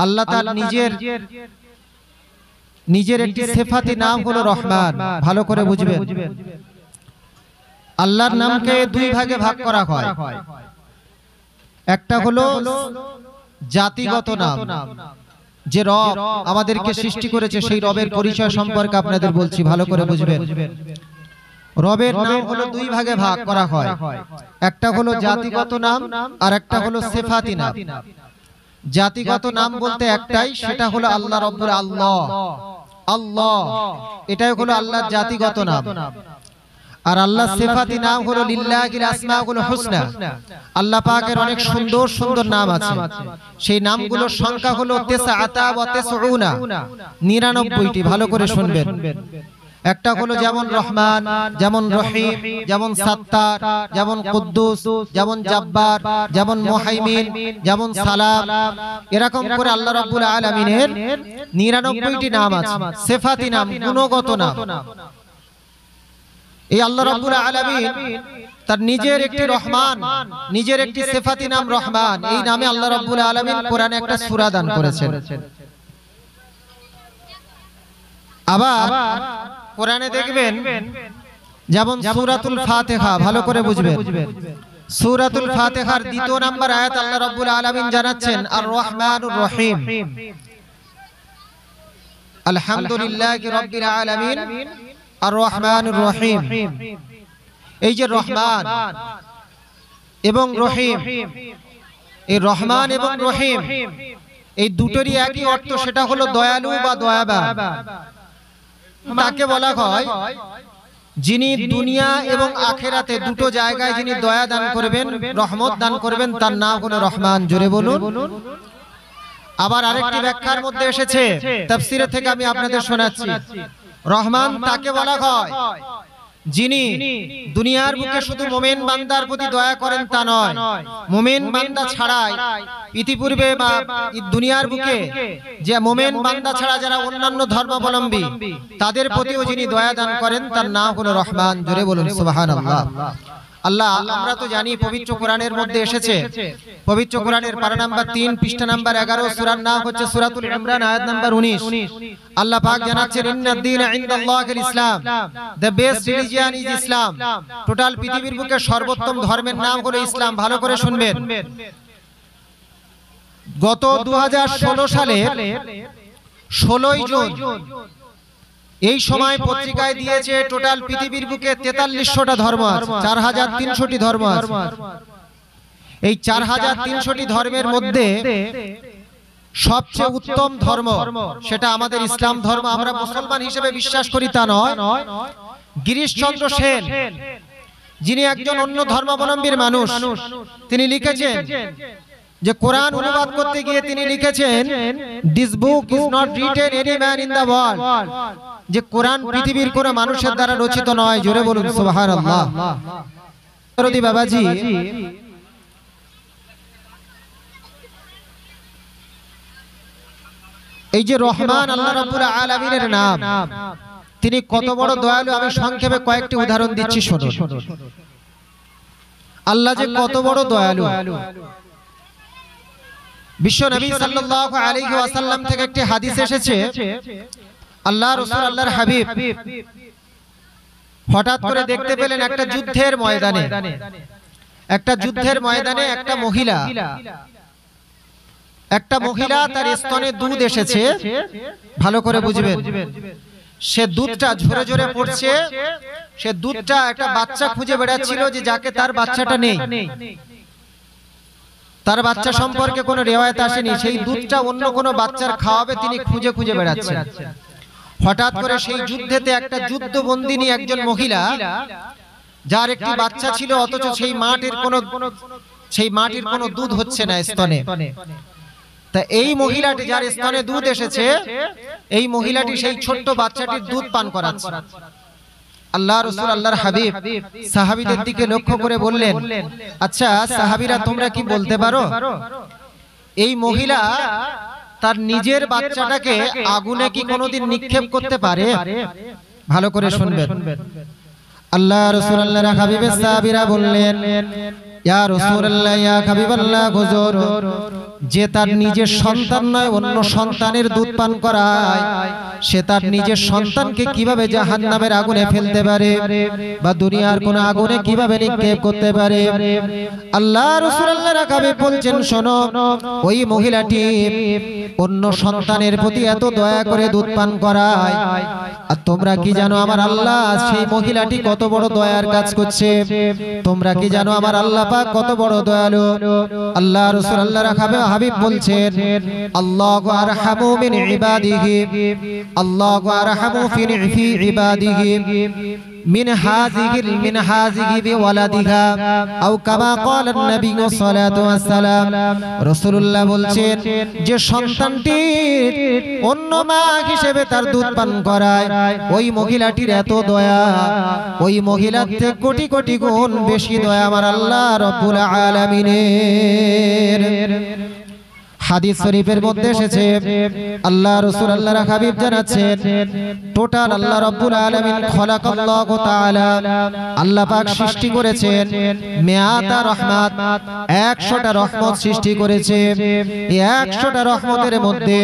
আল্লাহ তার নিজের একটি সিফাতি নাম হলো রহমান। ভালো করে বুঝবেন, আল্লাহর নামকে দুই ভাগে ভাগ করা হয়। একটা হলো জাতিগত নাম, যে রব আমাদেরকে সৃষ্টি করেছে সেই রবের পরিচয় সম্পর্কে আপনাদের বলছি, ভালো করে বুঝবেন। রবের নাম হলো দুই ভাগে ভাগ করা হয়, একটা হলো জাতিগত নাম আর একটা হলো সিফাতি নাম। জাতিগত নাম বলতে একটাই, সেটা হলো আল্লাহ রব্বুল আল্লাহ, আল্লাহ, এটাই হলো আল্লাহর জাতিগত নাম। আর আল্লাহ সিফাতি নাম হলো লিল্লাহিল আসমাউল হুসনা, আল্লাহ পাকের অনেক সুন্দর সুন্দর নাম আছে। সেই নামগুলোর সংখ্যা হলো 99টি। ভালো করে শুনবেন। একটা হলো যেমন রহমান, যেমন রহিম, যেমন সাত্তার, যেমন কুদ্দুস, যেমন জাব্বার, যেমন মুহাইমিন, যেমন সালাম। এরকম করে আল্লাহ রাব্বুল আলামিনের 99টি নাম আছে, সিফাতি নাম, গুণগত নাম। এই আল্লাহ রাব্বুল আলামিন তার নিজের একটি রহমান, নিজের একটি সিফাতি নাম রহমান। এই নামে আল্লাহ রাব্বুল আলামিন কোরআনে একটা সূরা দান করেছেন। আবার কোরআনে দেখবেন যেমন সূরাতুল ফাতিহা, ভালো করে বুঝবেন। সূরাতুল ফাতিহার 2 নম্বর আয়াত আল্লাহ রাব্বুল আলামিন জানাচ্ছেন আর রহমানুর রহিম, আলহামদুলিল্লাহি রাব্বিল আলামিন আর রহমানুর রহিম। এই যে রহমান এবং রহিম, এই রহমান এবং রহিম এই দুটোরই একই অর্থ, সেটা হলো দয়ালু বা দয়াবান। তাকে বলা হয় যিনি দুনিয়া এবং আখিরাতে দুটো জায়গায় যিনি দয়া দান করবেন, রহমত দান করবেন, তার নাম হলো রহমান। জোরে বলুন। আবার আরেকটি ব্যাখ্যার মধ্যে এসেছে, তাফসীরে থেকে আমি আপনাদের শোনাচ্ছি, রহমান তাকে বলা হয় যিনি দুনিয়ার বুকে শুধু মুমিন বান্দার প্রতি দয়া করেন তা নয়, মুমিন বান্দা ছাড়াই ইতিপূর্বে বা দুনিয়ার বুকে যে মুমিন বান্দা ছাড়া যারা অন্যান্য ধর্মাবলম্বী তাদের প্রতিও যিনি দয়া দান করেন তার নাম হলো রহমান। জোরে বলুন সুবহানাল্লাহ। আল্লাহ, আমরা তো জানি পবিত্র কোরআনের মধ্যে এসেছে, পবিত্র কোরআনের পারা নাম্বার 3 পৃষ্ঠা নাম্বার 11, সূরার নাম হচ্ছে সূরাতুল ইমরান, আয়াত নাম্বার 19। আল্লাহ পাক জানাচ্ছেন ইন্নাদ-দীনা ইনদাল্লাহিল ইসলাম, the best religion is Islam. Total পৃথিবীর বুকে সর্বোত্তম ধর্মের নাম হলো ইসলাম। ভালো করে শুনবেন। গত 2016 সালে 16ই জুন এই সময় পত্রিকায় দিয়েছে টোটাল পৃথিবীর বুকে 4300টা ধর্ম আছে, 4300টি ধর্ম আছে। এই 4300টি ধর্মের মধ্যে সবচেয়ে উত্তম ধর্ম সেটা আমাদের ইসলাম ধর্ম। আমরা মুসলমান হিসেবে বিশ্বাস করি তা নয়। গিরিশচন্দ্র সেন, যিনি একজন অন্য ধর্মাবলম্বীর মানুষ, তিনি লিখেছেন যে কোরআন অনুবাদ করতে গিয়ে তিনি লিখেছেন this book is not written any man in the world, যে কোরআন পৃথিবীর কোন মানুষের দ্বারা রচিত নয়। জোরে বলুন সুবহানাল্লাহ। রদি বাবাজি, এই যে রহমান আল্লাহ রাব্বুল আলামিনের নাম, তিনি কত বড় দয়ালু আমি সংক্ষেপে কয়েকটি উদাহরণ দিচ্ছি, শুনুন। আল্লাহ যে কত বড় দয়ালু। বিশ্ব নবী সাল্লাল্লাহু আলাইহি ওয়াসাল্লাম থেকে একটি হাদিস এসেছে, আল্লাহ রাসূল আল্লাহর হাবিব হঠাৎ করে দেখতে পেলেন একটা যুদ্ধের ময়দানে, একটা মহিলা তার স্তনে দুধ এসেছে। ভালো করে বুঝবেন। সে দুধটা ঝরে ঝরে পড়ছে। সে দুধটা একটা বাচ্চা খুঁজে বেড়াচ্ছিল, যে যাকে তার বাচ্চাটা নেই, তার বাচ্চা সম্পর্কে কোনো রিওয়ায়াত আসেনি। সেই দুধটা অন্য কোনো বাচ্চার খাওয়াবে তিনি খুঁজে খুঁজে বেড়াচ্ছেন। হঠাৎ করে সেই যুদ্ধেতে একটা যুদ্ধবন্দিনী একজন মহিলা, যার একটি বাচ্চা ছিল, অথচ সেই মাটির কোনো দুধ হচ্ছে না স্তনে। তা এই মহিলাটি, যার স্তনে দুধ এসেছে, এই মহিলাটি সেই ছোট্ট বাচ্চাটির দুধ পান করাচ্ছে। আল্লাহ রাসূল আল্লাহর হাবিব সাহাবীদের দিকে লক্ষ্য করে বললেন, আচ্ছা সাহাবীরা, তোমরা কি বলতে পারো এই মহিলা তার নিজের বাচ্চাটাকে আগুনে কি কোনোদিন নিক্ষেপ করতে পারে? ভালো করে শুনবেন। আল্লাহ রাসূল আল্লাহর হাবিবের সাহাবীরা বললেন, ইয়া রাসূলুল্লাহ, ইয়া হাবিবাল্লাহ, হুজুর, যে তার নিজের সন্তান নয় অন্য সন্তানের দুধ পান করায়, সে তার নিজের সন্তানকে কিভাবে জাহান্নামের আগুনে ফেলতে পারে বা দুনিয়ার কোন আগুনে কিভাবে নিক্ষেপ করতে পারে। আল্লাহ রাসূল আল্লাহর হাবিব বলছেন, শোনো, ওই মহিলাটি অন্য সন্তানের প্রতি এত দয়া করে দুধ পান করায়, আর তোমরা কি জানো আমার আল্লাহ সেই মহিলাটি কত বড় দয়ার কাজ করছে? তোমরা কি জানো আমার আল্লাহ পাক কত বড় দয়ালু? আল্লাহ রাসূল আল্লাহর হাবিব বলছেন, আল্লাহু আরহামু মিন ইবাদিহি, আল্লাহু আরহামু ফি ইবাদিহি মিন হাযিহি বিওয়ালাদিহা আও কামা ক্বালা নবী সাল্লাল্লাহু আলাইহি ওয়াসাল্লাম। রাসূলুল্লাহ বলছেন, যে সন্তানটি অন্য মা হিসেবে তার দুধ পান করায়, ওই মহিলাটির এত দয়া, ওই মহিলার থেকে কোটি কোটি গুণ বেশি দয়া আমার আল্লাহ রাব্বুল আলামিনের। হাদিস শরীফের মধ্যে এসেছে, আল্লাহ রাসূল আল্লাহর হাবিব জানাচ্ছেন, টোটাল আল্লাহ রাব্বুল আলামিন খলাকাল্লাহু তাআলা, আল্লাহ পাক সৃষ্টি করেছেন মিয়াতা রহমাত, 100টা রহমত সৃষ্টি করেছে। এই 100টা রহমতের মধ্যে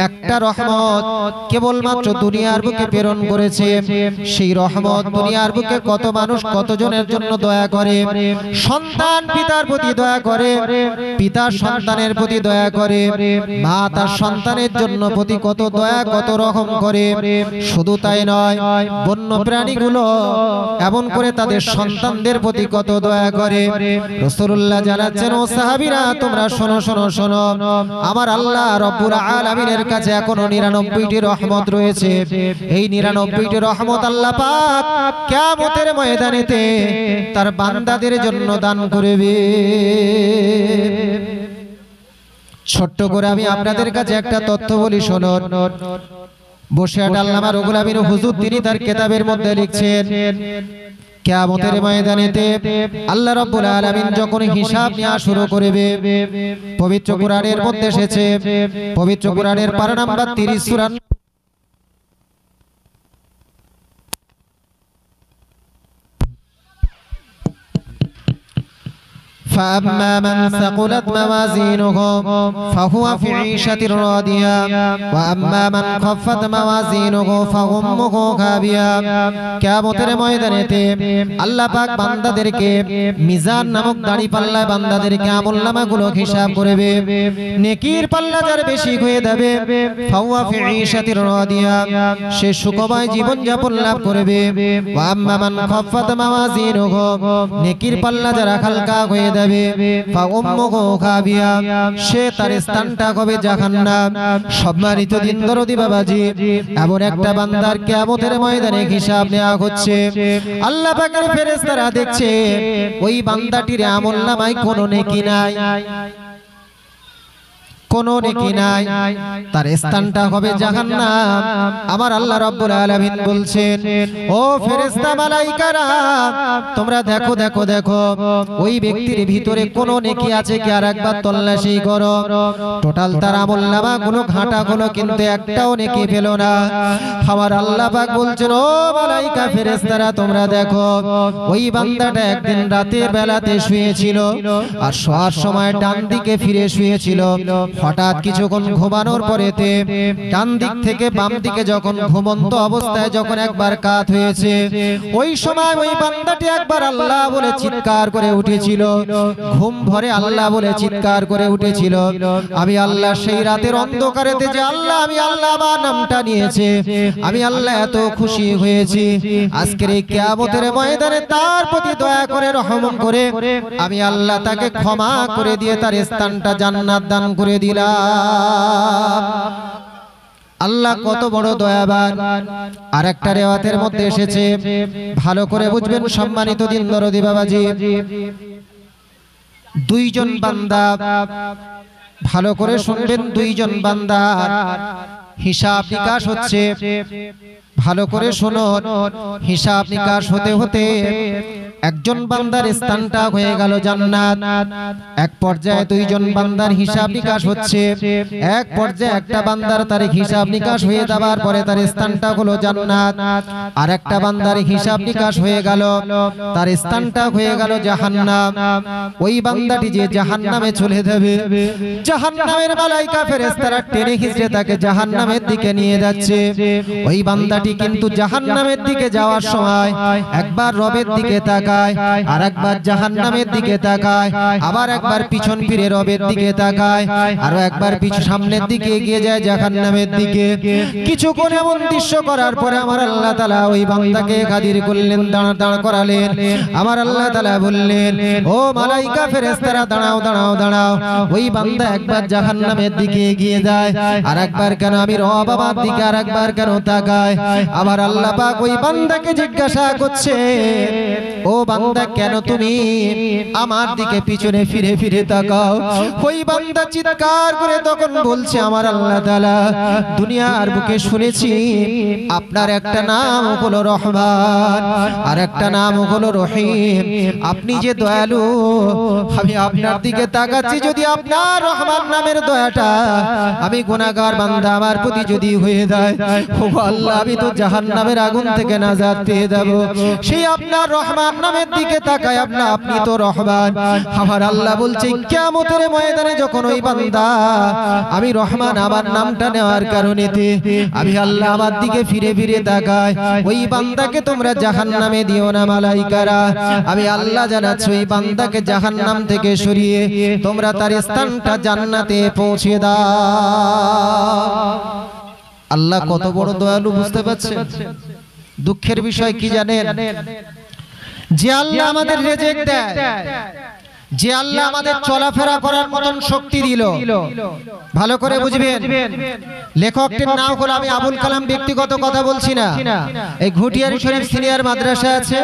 একটা রহমত কেবলমাত্র দুনিয়ার বুকে প্রেরণ করেছে। সেই রহমত দুনিয়ার বুকে কত মানুষ কতজনের জন্য দয়া করে। সন্তান পিতার প্রতি দয়া করে, পিতা সন্তানের প্রতি দয়া করে, মা তার সন্তানের জন্য প্রতি কত দয়া কত রকম করে। শুধু তাই নয়, বন্য প্রাণীগুলো এমন করে তাদের সন্তানদের প্রতি কত দয়া করে। রাসূলুল্লাহ জানাচ্ছেন, ও সাহাবীরা তোমরা শোনো শোনো শোনো, আমার আল্লাহ রব্বুল আলামিনের কাছে এখনো 99টি রহমত রয়েছে। এই 99টি রহমত আল্লাহ পাক কিয়ামতের ময়দানেতে তার বান্দাদের জন্য দান করবে। ছোট্ট করে আমি আপনাদের কাছে একটা তথ্য বলি, শুনুন। বসিরহাট আল্লামা রুহুল আমিন হুজুর তিনি তার কিতাবের মধ্যে লিখছেন, কিয়ামতের ময়দানেতে আল্লাহ রাব্বুল আলামিন যখন হিসাব নেওয়া শুরু করবে, পবিত্র কোরআনের মধ্যে এসেছে, পবিত্র কোরআনের পারা নাম্বার 30 সূরা فأما من ثقلت موازينه فهو في عيشة راضية وأما من خفت موازينه فأمه خاوية। কিয়ামতের ময়দানেতে আল্লাহ পাক বান্দাদেরকে মিজান নামক দাড়ি পাল্লায় বান্দাদেরকে আমলনামাগুলো হিসাব করবে। নেকির পাল্লা যার বেশি হয়ে যাবে, ফাহুয়া ফি ঈশাতির রাদিয়া, সে সুখময় জীবন যাপন লাভ করবে। ওয়া আম্মা মান খাফফাত মাওয়াজিনুহু, নেকির পাল্লা যার হালকা হয়ে যাবে, সে তার স্থানটা হবে জাহান্নাম। সম্মানিত দিন দরদি বাবাজি, এমন একটা বান্দার কিয়ামতের ময়দানে হিসাব নেওয়া হচ্ছে। আল্লাহ পাকের ফেরেশতারা দেখছে ওই বান্দাটির আমলনামায় কোনো নেকি নাই, কোনো নেকি নাই, তার স্থানটা হবে জাহান্নাম। আমার আল্লাহ রাব্বুল আলামিন বলছেন, ও ফেরেশতা মালাইকারা তোমরা দেখো দেখো দেখো ওই ব্যক্তির ভিতরে কোন নেকি আছে কি আরেকবার তল্লাশি করো। টোটাল তার আমলনামাগুলো ঘাটা হলো, কিন্তু একটাও নেকি পেল না। আমার আল্লাহ পাক বলছেন, ও মালাইকা ফেরেশতারা তোমরা দেখো ওই বান্দাটা একদিন রাতের বেলাতে শুয়েছিল, আর শোয়ার সময় ডান দিকে ফিরে শুয়েছিল। হঠাৎ কিছুক্ষণ ঘুমানোর পরেতে ডান দিক থেকে বাম দিকে যখন ঘুমন্ত অবস্থায় যখন একবার কাত হয়েছে, ওই সময় ওই বান্দাটি একবার আল্লাহ বলে চিৎকার করে উঠেছিল। ঘুম ভরে আল্লাহ বলে চিৎকার করে উঠেছিল, আমি আল্লাহ সেই রাতের অন্ধকারেতে যে আল্লাহ, আমি আল্লাহ আমার নামটা নিয়েছে, আমি আল্লাহ এত খুশি হয়েছি। আজকের এই কিয়ামতের ময়দানে তার প্রতি দয়া করে রহম করে আমি আল্লাহ তাকে ক্ষমা করে দিয়ে তার স্থানটা জান্নাত দান করে দিলাম। আল্লাহ কত বড় দয়াবান। আর একটা রিওয়ায়াতের মধ্যে এসেছে, ভালো করে বুঝবেন সম্মানিত দিন দরদি বাবাজি, দুইজন বান্দা, ভালো করে শুনবেন, দুইজন বান্দার হিসাব নিকাশ হচ্ছে। ভালো করে শুনুন, হিসাব নিকাশ হতে হতে একজন বান্দার স্থানটা হয়ে গেল জান্নাত। এক পর্যায়ে দুইজন বান্দার হিসাব নিকাশ হচ্ছে, এক পর্যায়ে একটা বান্দার তার হিসাব নিকাশ হয়ে যাবার পরে তার স্থানটা হলো জান্নাত। আর একটা বান্দার হিসাব নিকাশ হয়ে গেল, তার স্থানটা হয়ে গেল জাহান্নাম। ওই বান্দাটি যে জাহান্নামে চলে যাবে, জাহান্নামের মালাইকা ফেরেশতারা টেনে হিঁচড়ে তাকে জাহান্নামের দিকে নিয়ে যাচ্ছে। ওই বান্দাটি কিন্তু জাহান্নামের দিকে যাওয়ার সময় একবার রবের দিকে তাকায়, আর একবার জাহান্নামের দিকে তাকায়, আবার একবার পিছন ফিরে রবের দিকে তাকায়, আরো একবার পিছু সামনের দিকে এগিয়ে যায় জাহান্নামের দিকে। কিছুক্ষণ এমন দৃশ্য করার পরে আমার আল্লাহ তাআলা ওই বান্দাকে হাজির করলেন, দাঁড় করালেন। আমার আল্লাহ তাআলা বললেন, ও মালাইকা ফেরেশতারা দাঁড়াও দাঁড়াও দাঁড়াও। ওই বান্দা একবার জাহান্নামের দিকে এগিয়ে যায়, আর একবার কেন আমি রব বাবার দিকে আর একবার কেন তাকায়। আবার আল্লাহ পাক ওই বান্দাকে জিজ্ঞাসা করছে, ও বান্দা কেন তুমি আমার দিকে পিছনে ফিরে ফিরে তাকাও? ওই বান্দা চিৎকার করে তখন বলছে, আমার আল্লাহ তাআলা দুনিয়ার বুকে শুনেছি আপনার একটা নাম হলো রহমান আর একটা নাম হলো রহিম, আপনি যে দয়ালু, আমি আপনার দিকে তাকাচ্ছি, যদি আপনার রহমান নামের দয়াটা আমি গুনাহগার বান্দা আমার প্রতি যদি হয়ে যায়, ও আল্লাহ আমি তো জাহান্নামের আগুন থেকে নাজাত পেয়ে যাব। সেই আপনার রহমান নামের দিকে তাকায়, আপনি তো রহমান। আমার আল্লাহ বলছে কিয়ামতের ময়দানে যখন ওই বান্দা আমি রহমান আমার নামটা নেওয়ার কারণেতে আমি আল্লাহ আমার দিকে ফিরে ফিরে তাকায়, ওই বান্দাকে তোমরা জাহান্নামে দিও না মালাইকারা। আমি আল্লাহ জানাচ্ছি ওই বান্দাকে জাহান্নাম থেকে সরিয়ে তোমরা তার স্থানটা জান্নাতে পৌঁছে দাও। আল্লাহ কত বড় দয়ালু বুঝতে পারছেন? দুঃখের বিষয় কি জানেন? যে আল্লাহ আমাদের রিজিক দেয়, যে আল্লাহ আমাদের চলাফেরা করার মতন শক্তি দিল, ভালো করে বুঝবেন। লেখকটির নাম হলো, আমি আবুল কালাম ব্যক্তিগত কথা বলছি না, এই ঘুটিয়ারি শরীফ সিনিয়র মাদ্রাসা আছে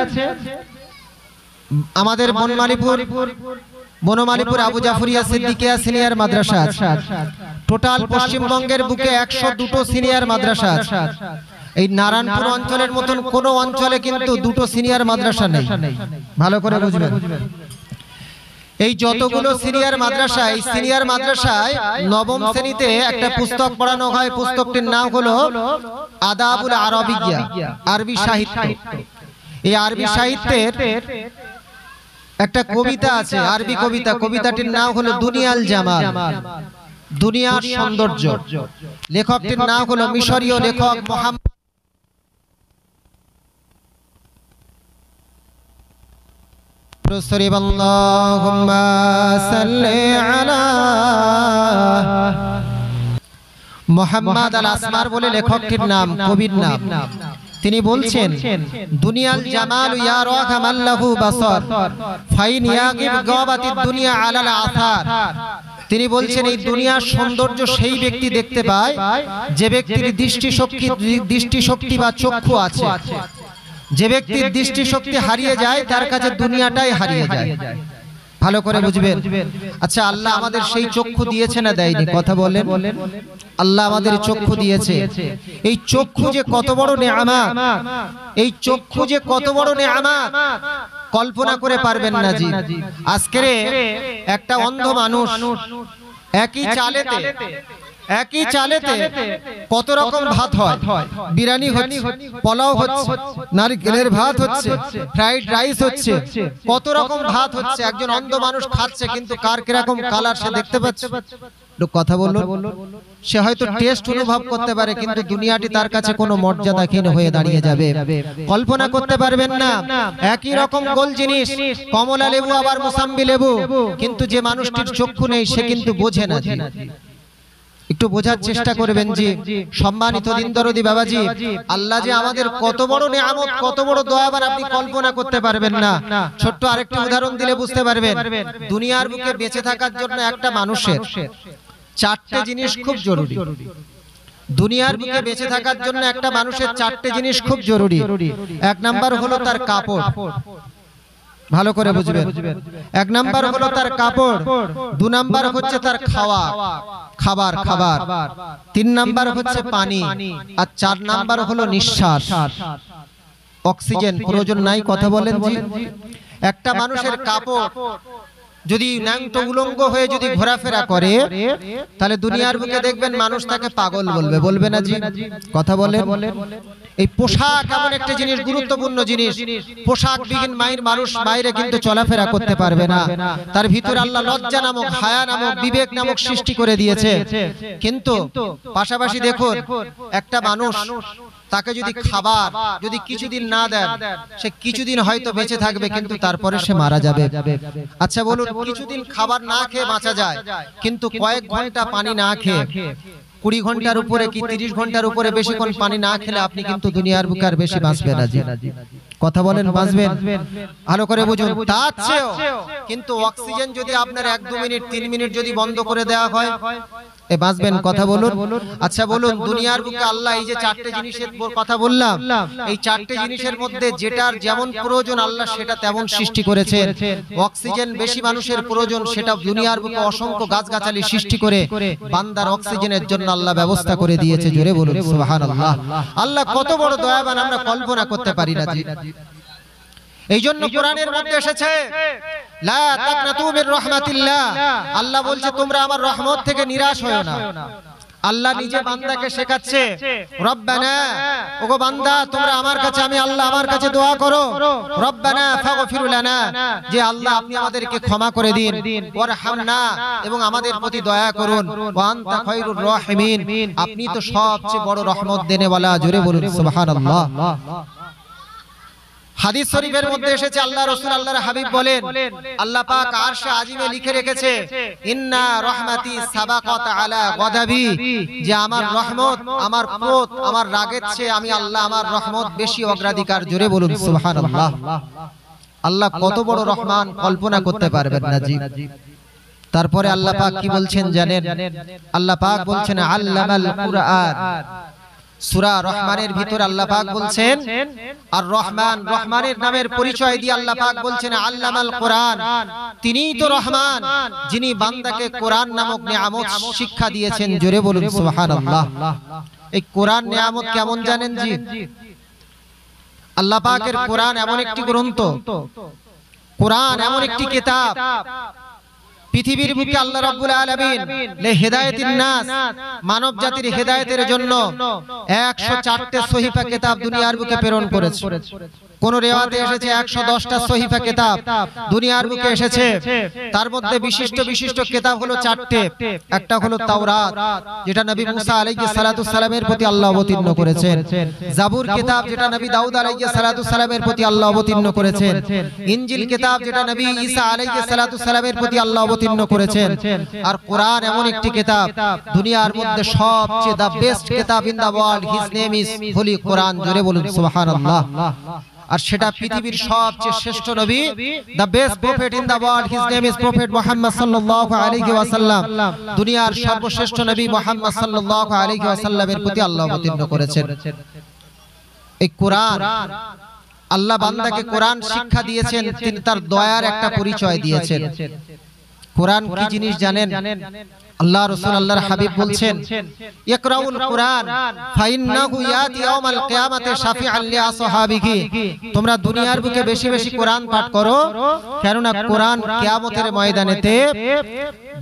আমাদের বনমালীপুর আবু জাফরিয়া সিদ্দিকিয়া সিনিয়র মাদ্রাসা আছে। টোটাল পশ্চিমবঙ্গের বুকে 102টো সিনিয়র মাদ্রাসা আছে। এই নারায়ণপুর অঞ্চলের মতন কোন অঞ্চলে কিন্তু দুটো সিনিয়র মাদ্রাসা নেই, ভালো করে বুঝবেন। এই যতগুলো সিনিয়র মাদ্রাসা, এই সিনিয়র মাদ্রাসায় নবম শ্রেণীতে একটা পুস্তক পড়ানো হয়, পুস্তকটির নাম হলো আদাবুল আরবিয়া, আরবি সাহিত্য। এই আরবি সাহিত্যের একটা কবিতা আছে, আরবি কবিতা, কবিতাটির নাম হলো দুনিয়াল জামাল, দুনিয়ার সৌন্দর্য। লেখকটির নাম হলো মিশরীয় লেখক মোহাম্মদ আল্লাহুম্মা সাল্লি আলা মুহাম্মদ আল আসমার বলে লেখকটির নাম, কবির নাম। তিনি বলছেন, দুনিয়াল জামাল ইয়া রাহমাল্লাহু বাসার ফাইন ইয়াগিব গাবাতিদ দুনিয়া আলাল আসার। তিনি বলছেন এই দুনিয়ার সৌন্দর্য সেই ব্যক্তি দেখতে পায় যে ব্যক্তির দৃষ্টিশক্তি বা চক্ষু আছে। যে ব্যক্তির দৃষ্টিশক্তি হারিয়ে যায় তার কাছে দুনিয়াটাই হারিয়ে যায়, ভালো করে বুঝবেন। আচ্ছা, আল্লাহ আমাদের সেই চক্ষু দিয়েছে না দেয়নি? কথা বলেন। আল্লাহ আমাদের চক্ষু দিয়েছে। এই চক্ষু যে কত বড় নেয়ামত, এই চক্ষু যে কত বড় নেয়ামত কল্পনা করে পারবেন না জি। আজকের একটা অন্ধ মানুষ একই চালেতে কত রকম ভাত হয়, বিরিয়ানি হচ্ছে, পোলাও হচ্ছে, নারকেলের ভাত হচ্ছে, ফ্রাইড রাইস হচ্ছে, কত রকম ভাত হচ্ছে। একজন অন্ধ মানুষ খাচ্ছে, কিন্তু কার কিরকম কালার সে দেখতে পাচ্ছে? কথা বলুন। সে হয়তো টেস্ট অনুভব করতে পারে, কিন্তু দুনিয়াটি তার কাছে কোনো মর্যাদাহীন হয়ে দাঁড়িয়ে যাবে। কল্পনা করতে পারবেন না। একই রকম গোল জিনিস, কমলা লেবু আবার মোসাম্বি লেবু, কিন্তু যে মানুষটির চক্ষু নেই সে কিন্তু বোঝে না। একটু বোঝার চেষ্টা করবেন জি। সম্মানিত দিন দরদি বাবাজি, আল্লাহ যে আমাদের কত বড় নেয়ামত, কত বড় দয়াবান আপনি কল্পনা করতে পারবেন না। ছোট্ট আরেকটি উদাহরণ দিলে বুঝতে পারবেন। দুনিয়ার বুকে বেঁচে থাকার জন্য একটা মানুষের 4টে জিনিস খুব জরুরি। দুনিয়ার বুকে বেঁচে থাকার জন্য একটা মানুষের 4টে জিনিস খুব জরুরি। এক নাম্বার হলো তার কাপড়, ভালো করে বুঝবেন। এক নাম্বার হলো তার কাপড়, 2 নাম্বার হচ্ছে তার খাবার, 3 নাম্বার হচ্ছে পানি, আর 4 নাম্বার হলো নিঃশ্বাস, অক্সিজেন। প্রয়োজন নাই? কথা বলেন জি। একটা মানুষের কাপড় যদি ন্যাংটো উলঙ্গ হয়ে যদি ঘোরাফেরা করে তাহলে দুনিয়ার বুকে দেখবেন মানুষ তাকে পাগল বলবে, বলবে না জি? কথা বলেন। এই পোশাক এমন একটা জিনিস, গুরুত্বপূর্ণ জিনিস। পোশাক বিহীন মানুষ বাইরে কিন্তু চলাফেরা করতে পারবে না। তার ভিতরে আল্লাহ লজ্জা নামক, হায়া নামক, বিবেক নামক সৃষ্টি করে দিয়েছে। কিন্তু পাশাপাশি দেখুন, একটা মানুষ তাকে যদি খাবার যদি কিছুদিন না দেন, সে কিছুদিন হয়তো বেঁচে থাকবে, কিন্তু তারপরে সে মারা যাবে। আচ্ছা বলুন, কিছুদিন খাবার না খেয়ে বাঁচা যায়, কিন্তু কয়েক ঘন্টা পানি না খেয়ে, 20 ঘন্টার উপরে কি 30 ঘন্টার উপরে বেশিক্ষণ পানি না খেলে আপনি কিন্তু দুনিয়ার বুকে আর বেশি বাঁচবেন না। কথা বলেন, বাঁচবেন? ভালো করে বুঝুন। তার চেয়েও কিন্তু অক্সিজেন যদি আপনার 1-2 মিনিট 3 মিনিট যদি বন্ধ করে দেওয়া হয়, এ বাঁচবেন? কথা বলুন। আচ্ছা বলুন, দুনিয়ার বুকে আল্লাহ এই যে 4টে জিনিসের কথা বললাম, এই 4টে জিনিসের মধ্যে যেটার যেমন প্রয়োজন আল্লাহ সেটা তেমন সৃষ্টি করেছেন। অক্সিজেন বেশি মানুষের প্রয়োজন, সেটা দুনিয়ার বুকে অসংখ্য গাছগাছালি সৃষ্টি করে বান্দার অক্সিজেনের জন্য আল্লাহ ব্যবস্থা করে দিয়েছে। জোরে বলুন সুবহানাল্লাহ। আল্লাহ কত বড় দয়াবান, আমরা কল্পনা করতে পারি না। এই জন্য কোরআনের মধ্যে এসেছে, লা তাকনাতু মির রাহমাতিল্লাহ, আল্লাহ বলছে তোমরা আমার রহমত থেকে নিরাশ হয়ো না। আল্লাহ নিজে বান্দাকে শেখাচ্ছে, রব্বানা, ওগো বান্দা তোমরা আমার কাছে, আমি আল্লাহ আমার কাছে দোয়া করো, রব্বানা ফাগফির লানা, যে আল্লাহ আপনি আমাদেরকে ক্ষমা করে দিন, ওয়ারহামনা, এবং আমাদের প্রতি দয়া করুন, ওয়া আনতা খায়রুর রাহিমিন, আপনি তো সবচেয়ে বড় রহমত দেনেওয়ালা। জোরে বলুন সুবহানাল্লাহ। হাদিস শরীফের মধ্যে এসেছে, আল্লাহ রাসূল আল্লাহর হাবিব বলেন, আল্লাহ পাক আরশে আজিমে লিখে রেখেছে, ইন্না রাহমাতি সাবাকাত আলা গাদাবি, যে আমার রহমত, আমার ক্রোধ, আমার রাগের চেয়ে আমি আল্লাহ, আমার রহমত বেশি অগ্রাধিকার। জোরে বলুন সুবহানাল্লাহ। আল্লাহ কত বড় রহমান, কল্পনা করতে পারবেন না জি। তারপরে আল্লাহ পাক কি বলছেন জানেন? আল্লাহ পাক বলছেন, আল্লামাল কুরআন। সূরা রহমানের ভিতর আল্লাহ পাক বলছেন, আর রহমান, রহমানের নামের পরিচয় দিয়ে আল্লাহ পাক বলছেন আল্লামাল কোরআন, তিনিই তো রহমান, যিনি বান্দাকে কোরআন নামক নিয়ামত শিক্ষা দিয়েছেন। জোরে বলুন সুবহানাল্লাহ। এই কোরআন নিয়ামত কেমন জানেন জি? আল্লাহ পাকের কোরআন এমন একটি গ্রন্থ, কোরআন এমন একটি কিতাব, পৃথিবীর বুকে আল্লাহ রাব্বুল আলামিন লে হেদায়েতিন নাস, মানব জাতির হেদায়েতের জন্য 104টে সহিফা কিতাব দুনিয়ার বুকে প্রেরণ করেছে। কোন রিওয়ায়াতে এসেছে 110টা সহিফা কিতাব দুনিয়ার বুকে এসেছে। তার মধ্যে বিশিষ্ট বিশিষ্ট কিতাব হলো 4টে। একটা হলো তাওরাত, যেটা নবী মুসা আলাইহিস সালাতু সালামের প্রতি আল্লাহ অবতীর্ণ করেছেন। জাবুর কিতাব, যেটা নবী দাউদ আলাইহিস সালাতু সালামের প্রতি আল্লাহ অবতীর্ণ করেছেন। ইনজিল কিতাব, যেটা নবী ঈসা আলাইহিস সালাতু সালামের প্রতি আল্লাহ অবতীর্ণ করেছেন। আর কোরআন এমন একটি কিতাব, দুনিয়ার মধ্যে সবচেয়ে দা বেস্ট কিতাব in the world, his name is holy Quran. জোরে বলুন সুবহানাল্লাহ। আর সেটা পৃথিবীর সবচেয়ে শ্রেষ্ঠ নবী, the best prophet in the world, his name is prophet Muhammad সাল্লাল্লাহু আলাইহি ওয়াসাল্লাম। দুনিয়ার সর্বশ্রেষ্ঠ নবী মুহাম্মদ সাল্লাল্লাহু আলাইহি ওয়াসাল্লামের প্রতি আল্লাহ অবতীর্ণ করেছেন। এই কোরআন, আল্লাহ বান্দাকে কোরআন শিক্ষা দিয়েছেন, তিনি তার দয়ার একটা পরিচয় দিয়েছেন। কোরআন কি জিনিস জানেন? আল্লাহ রাসূল আল্লাহর হাবিব বলছেন, ইকরাউল কোরআন ফাইন্নাহু ইয়াতি ইয়াউমাল কিয়ামাতি শাফিআন লি আসহাবিহি, তোমরা দুনিয়ার বুকে বেশি বেশি কোরআন পাঠ করো, কেননা কোরআন কিয়ামতের ময়দানেতে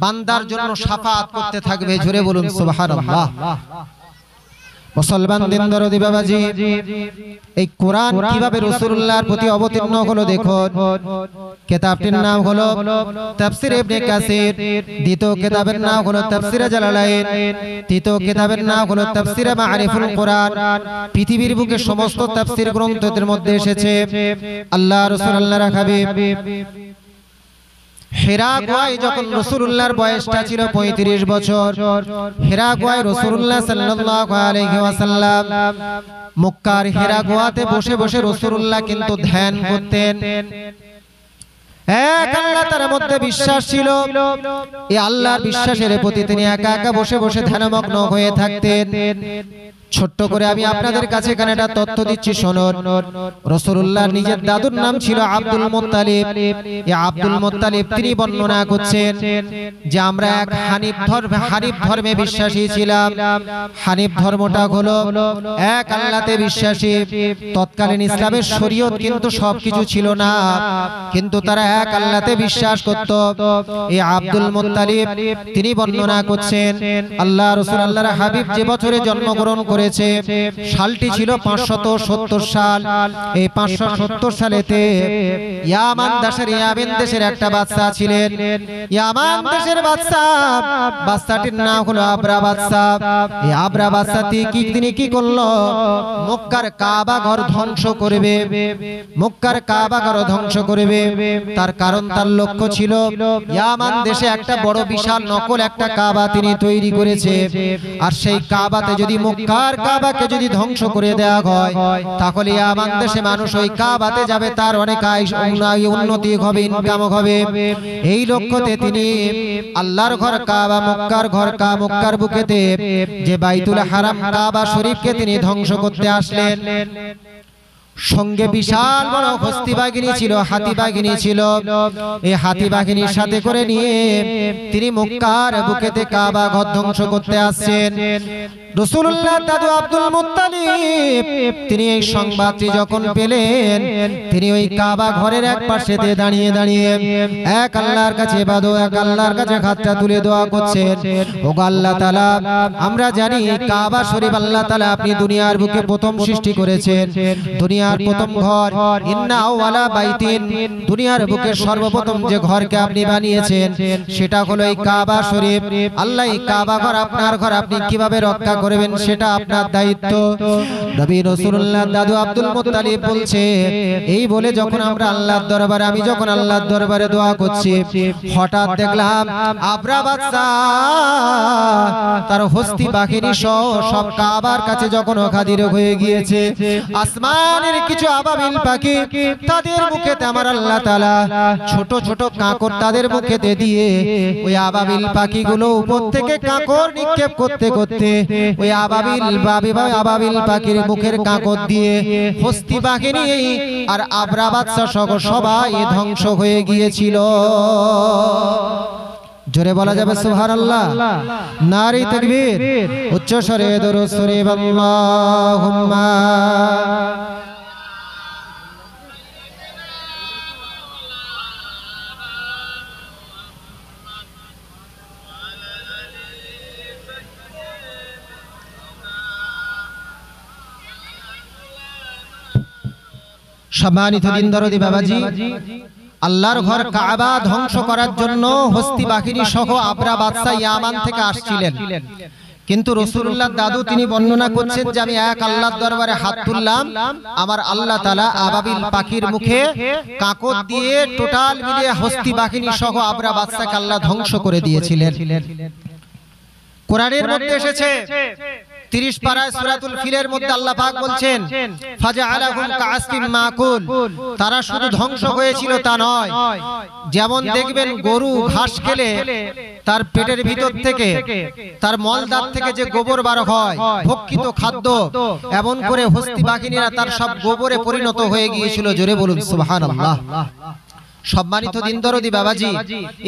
বান্দার জন্য শাফাআত করতে থাকবে। জোরে বলুন সুবহানাল্লাহ। মুসলমান দিন দরদি বাবাজি, এই কোরআন কিভাবে রাসূলুল্লাহর প্রতি অবতীর্ণ হলো দেখুন। কিতাবটির নাম হলো তাফসীর ইবনে কাসির, দ্বিতীয় কিতাবের নাম হলো তাফসীরে জালালাইন, তৃতীয় কিতাবের নাম হলো তাফসীরে মাআরিফুল কোরআন। পৃথিবীর বুকে সমস্ত তাফসীর গ্রন্থদের মধ্যে এসেছে। আল্লাহ রাসূল আল্লাহর হাবিব হিরা গুহায় যখন রাসূলুল্লাহর বয়সটা ছিল 35 বছর, হিরা গুহায় রাসূলুল্লাহ সাল্লাল্লাহু আলাইহি ওয়াসাল্লাম মক্কার হিরা গুহাতে বসে বসে রাসূলুল্লাহ কিন্তু ধ্যান করতেন। এক আল্লাহ তার মধ্যে বিশ্বাস ছিল, এই আল্লাহর বিশ্বাসের প্রতি তিনি একা একা বসে বসে ধ্যানমগ্ন হয়ে থাকতেন। ছোট্ট করে আমি আপনাদের কাছে এখানে একটা তথ্য দিচ্ছি শুনুন। রাসূলুল্লাহর নিজের দাদুর নাম ছিল আব্দুল মুত্তালিব। এই আব্দুল মুত্তালিব তিনি বর্ণনা করছেন যে আমরা এক হানিফ ধর্মে বিশ্বাসী ছিলাম। হানিফ ধর্মটা হলো এক আল্লাহতে বিশ্বাসী। তৎকালীন ইসলামের শরীয়ত কিন্তু সবকিছু ছিল না, কিন্তু তারা এক আল্লাহতে বিশ্বাস করত। এই আব্দুল মুত্তালিব তিনি বর্ণনা করছেন আল্লাহ রাসূল আল্লাহর হাবিব যে বছরে জন্মগ্রহণ করেছে সালটি ছিল 570 সাল। এই 570 সালেতে ইয়ামান দেশের একটা বাদশা ছিলেন। ইয়ামান দেশের বাদশাটির নাম হলো আবরা বাদশা। এই আবরা বাদশাটি তিনি কি করলো? মক্কার কাবা ঘর ধ্বংস করবে। মক্কার কাবা ঘর ধ্বংস করবে। তার কারণ তার লক্ষ্য ছিল ইয়ামান দেশে একটা বড় বিশাল নকল একটা কাবা তিনি তৈরি করেছে। আর সেই কাবাতে যদি মক্কার কাবাকে যদি ধ্বংস করে দেওয়া হয় তাহলে ইয়ামান দেশে মানুষ ওই কাবাতে যাবে, তার অনেক উন্নতি হবে, ইনকাম হবে। এই লক্ষ্যতে তিনি আল্লাহর ঘর কাবা, মক্কার বুকেতে যে বাইতুল হারাম কাবা শরীফকে তিনি ধ্বংস করতে আসলেন। সঙ্গে বিশাল বড় হস্তি বাহিনী ছিল, হাতি বাহিনী ছিল। এই হাতি বাহিনীর সাথে করে নিয়ে তিনি মক্কার বুকেতে কাবা ঘর ধ্বংস করতে আসছেন। রাসূলুল্লাহ দাদু আব্দুল মুত্তালিব তিনি এই সংবাদটি যখন পেলেন, তিনি ওই কাবা ঘরের এক পাশেতে দাঁড়িয়ে দাঁড়িয়ে এক আল্লাহর কাছে এক আল্লাহর কাছে হাতটা তুলে দোয়া করছেন, ওগো আল্লাহ তাআলা, আমরা জানি কাবা শরীফ আল্লাহ তাআলা আপনি দুনিয়ার বুকে প্রথম সৃষ্টি করেছেন। দুনিয়ার প্রথম ঘর ইন্না আওয়ালা বাইতিন, দুনিয়ার বুকে সর্বপ্রথম যে ঘরকে আপনি বানিয়েছেন সেটা হলো এই কাবা শরীফ। আল্লাহ এই কাবা ঘর আপনার ঘর, আপনি কিভাবে রক্ষা করবেন সেটা আপনার দায়িত্ব। নবী রাসূলুল্লাহ দাদু আব্দুল মুত্তালিব বলছে, এই বলে যখন আমরা আল্লাহর দরবারে আমি যখন আল্লাহর দরবারে দোয়া করছি, হঠাৎ দেখলাম আবরা বাদশা তার হস্তি বাহিনী সহ সব কাবার কাছে যখন হাজির হয়ে গিয়েছে, আসমানের কিছু আবাবিল পাখি তাদের মুখেতে আমার আল্লাহ তাআলা ছোট ছোট কাঁকর তাদের মুখেতে দিয়ে ওই আবাবিল পাখিগুলো উপর থেকে কাঁকর নিক্ষেপ করতে করতে ওই আবাবিল পাখির মুখের কাঁকর দিয়ে হস্তি বাহিনী আর আবরা বাদশা সহ সবাই ধ্বংস হয়ে গিয়েছিল। জোরে বলা যাবে সুবহানাল্লাহ, নারী তাকবীর, উচ্চ স্বরে দরুদ শরীফ আল্লাহুম্মা। সম্মানিত দিন দরদি বাবাজি, আল্লাহর ঘর কাবা ধ্বংস করার জন্য হস্তি বাহিনী সহ আবরা বাদশা ইয়ামান থেকে আসছিলেন। কিন্তু রাসূলুল্লাহ দাদু তিনি বর্ণনা করছেন যে আমি এক আল্লাহর দরবারে হাত তুললাম, আমার আল্লাহ তাআলা আবাবিল পাখির মুখে কাঁকর দিয়ে টোটাল মিলিয়ে হস্তি বাহিনী সহ আবরা বাদশাকে আল্লাহ ধ্বংস করে দিয়েছিলেন। কোরআনের মধ্যে এসেছে 30 পারায় সূরাতুল ফিলের মধ্যে আল্লাহ পাক বলছেন, ফাজআলাহুম কাআসফিম মাকুল, তারা শুধু ধ্বংস হয়েছিল তা নয়, যেমন দেখবেন গরু ঘাস খেলে তার পেটের ভিতর থেকে তার মলদার থেকে যে গোবর বার হয় ভক্ষিত খাদ্য, এমন করে হস্তি বাহিনীরা তার সব গোবরে পরিণত হয়ে গিয়েছিল। জোরে বলুন সুবহানাল্লাহ। সম্মানিত দিন দরদি বাবাজি,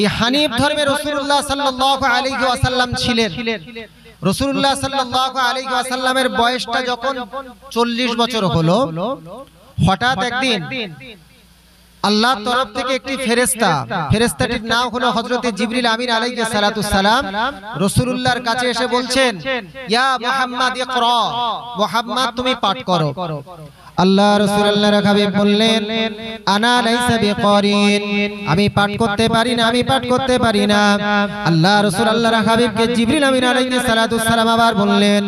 এই হানিফ ধর্মে রাসূলুল্লাহ সাল্লাল্লাহু আলাইহি ওয়াসাল্লাম ছিলেন। রাসূলুল্লাহ সাল্লাল্লাহু আলাইহি ওয়াসাল্লামের বয়সটা যখন 40 বছর হলো, হঠাৎ একদিন আল্লাহর তরফ থেকে একটি ফেরেশতাটির নাম হলো হযরতে জিবরিল আমিন আলাইহিস সালাতু সালাম রাসূলুল্লাহর কাছে এসে বলছেন, ইয়া মুহাম্মদ ইকরা, মুহাম্মদ তুমি পাঠ করো। আল্লাহ রাসূল আল্লাহর হাবিব বললেন, আনা লাইসা বিকারিন, আমি পাঠ করতে পারি না, আমি পাঠ করতে পারি না। আল্লাহ রাসূল আল্লাহর হাবিবকে জিবরিল আমিন আলাইহিস সালাতু সালাম আবার বললেন,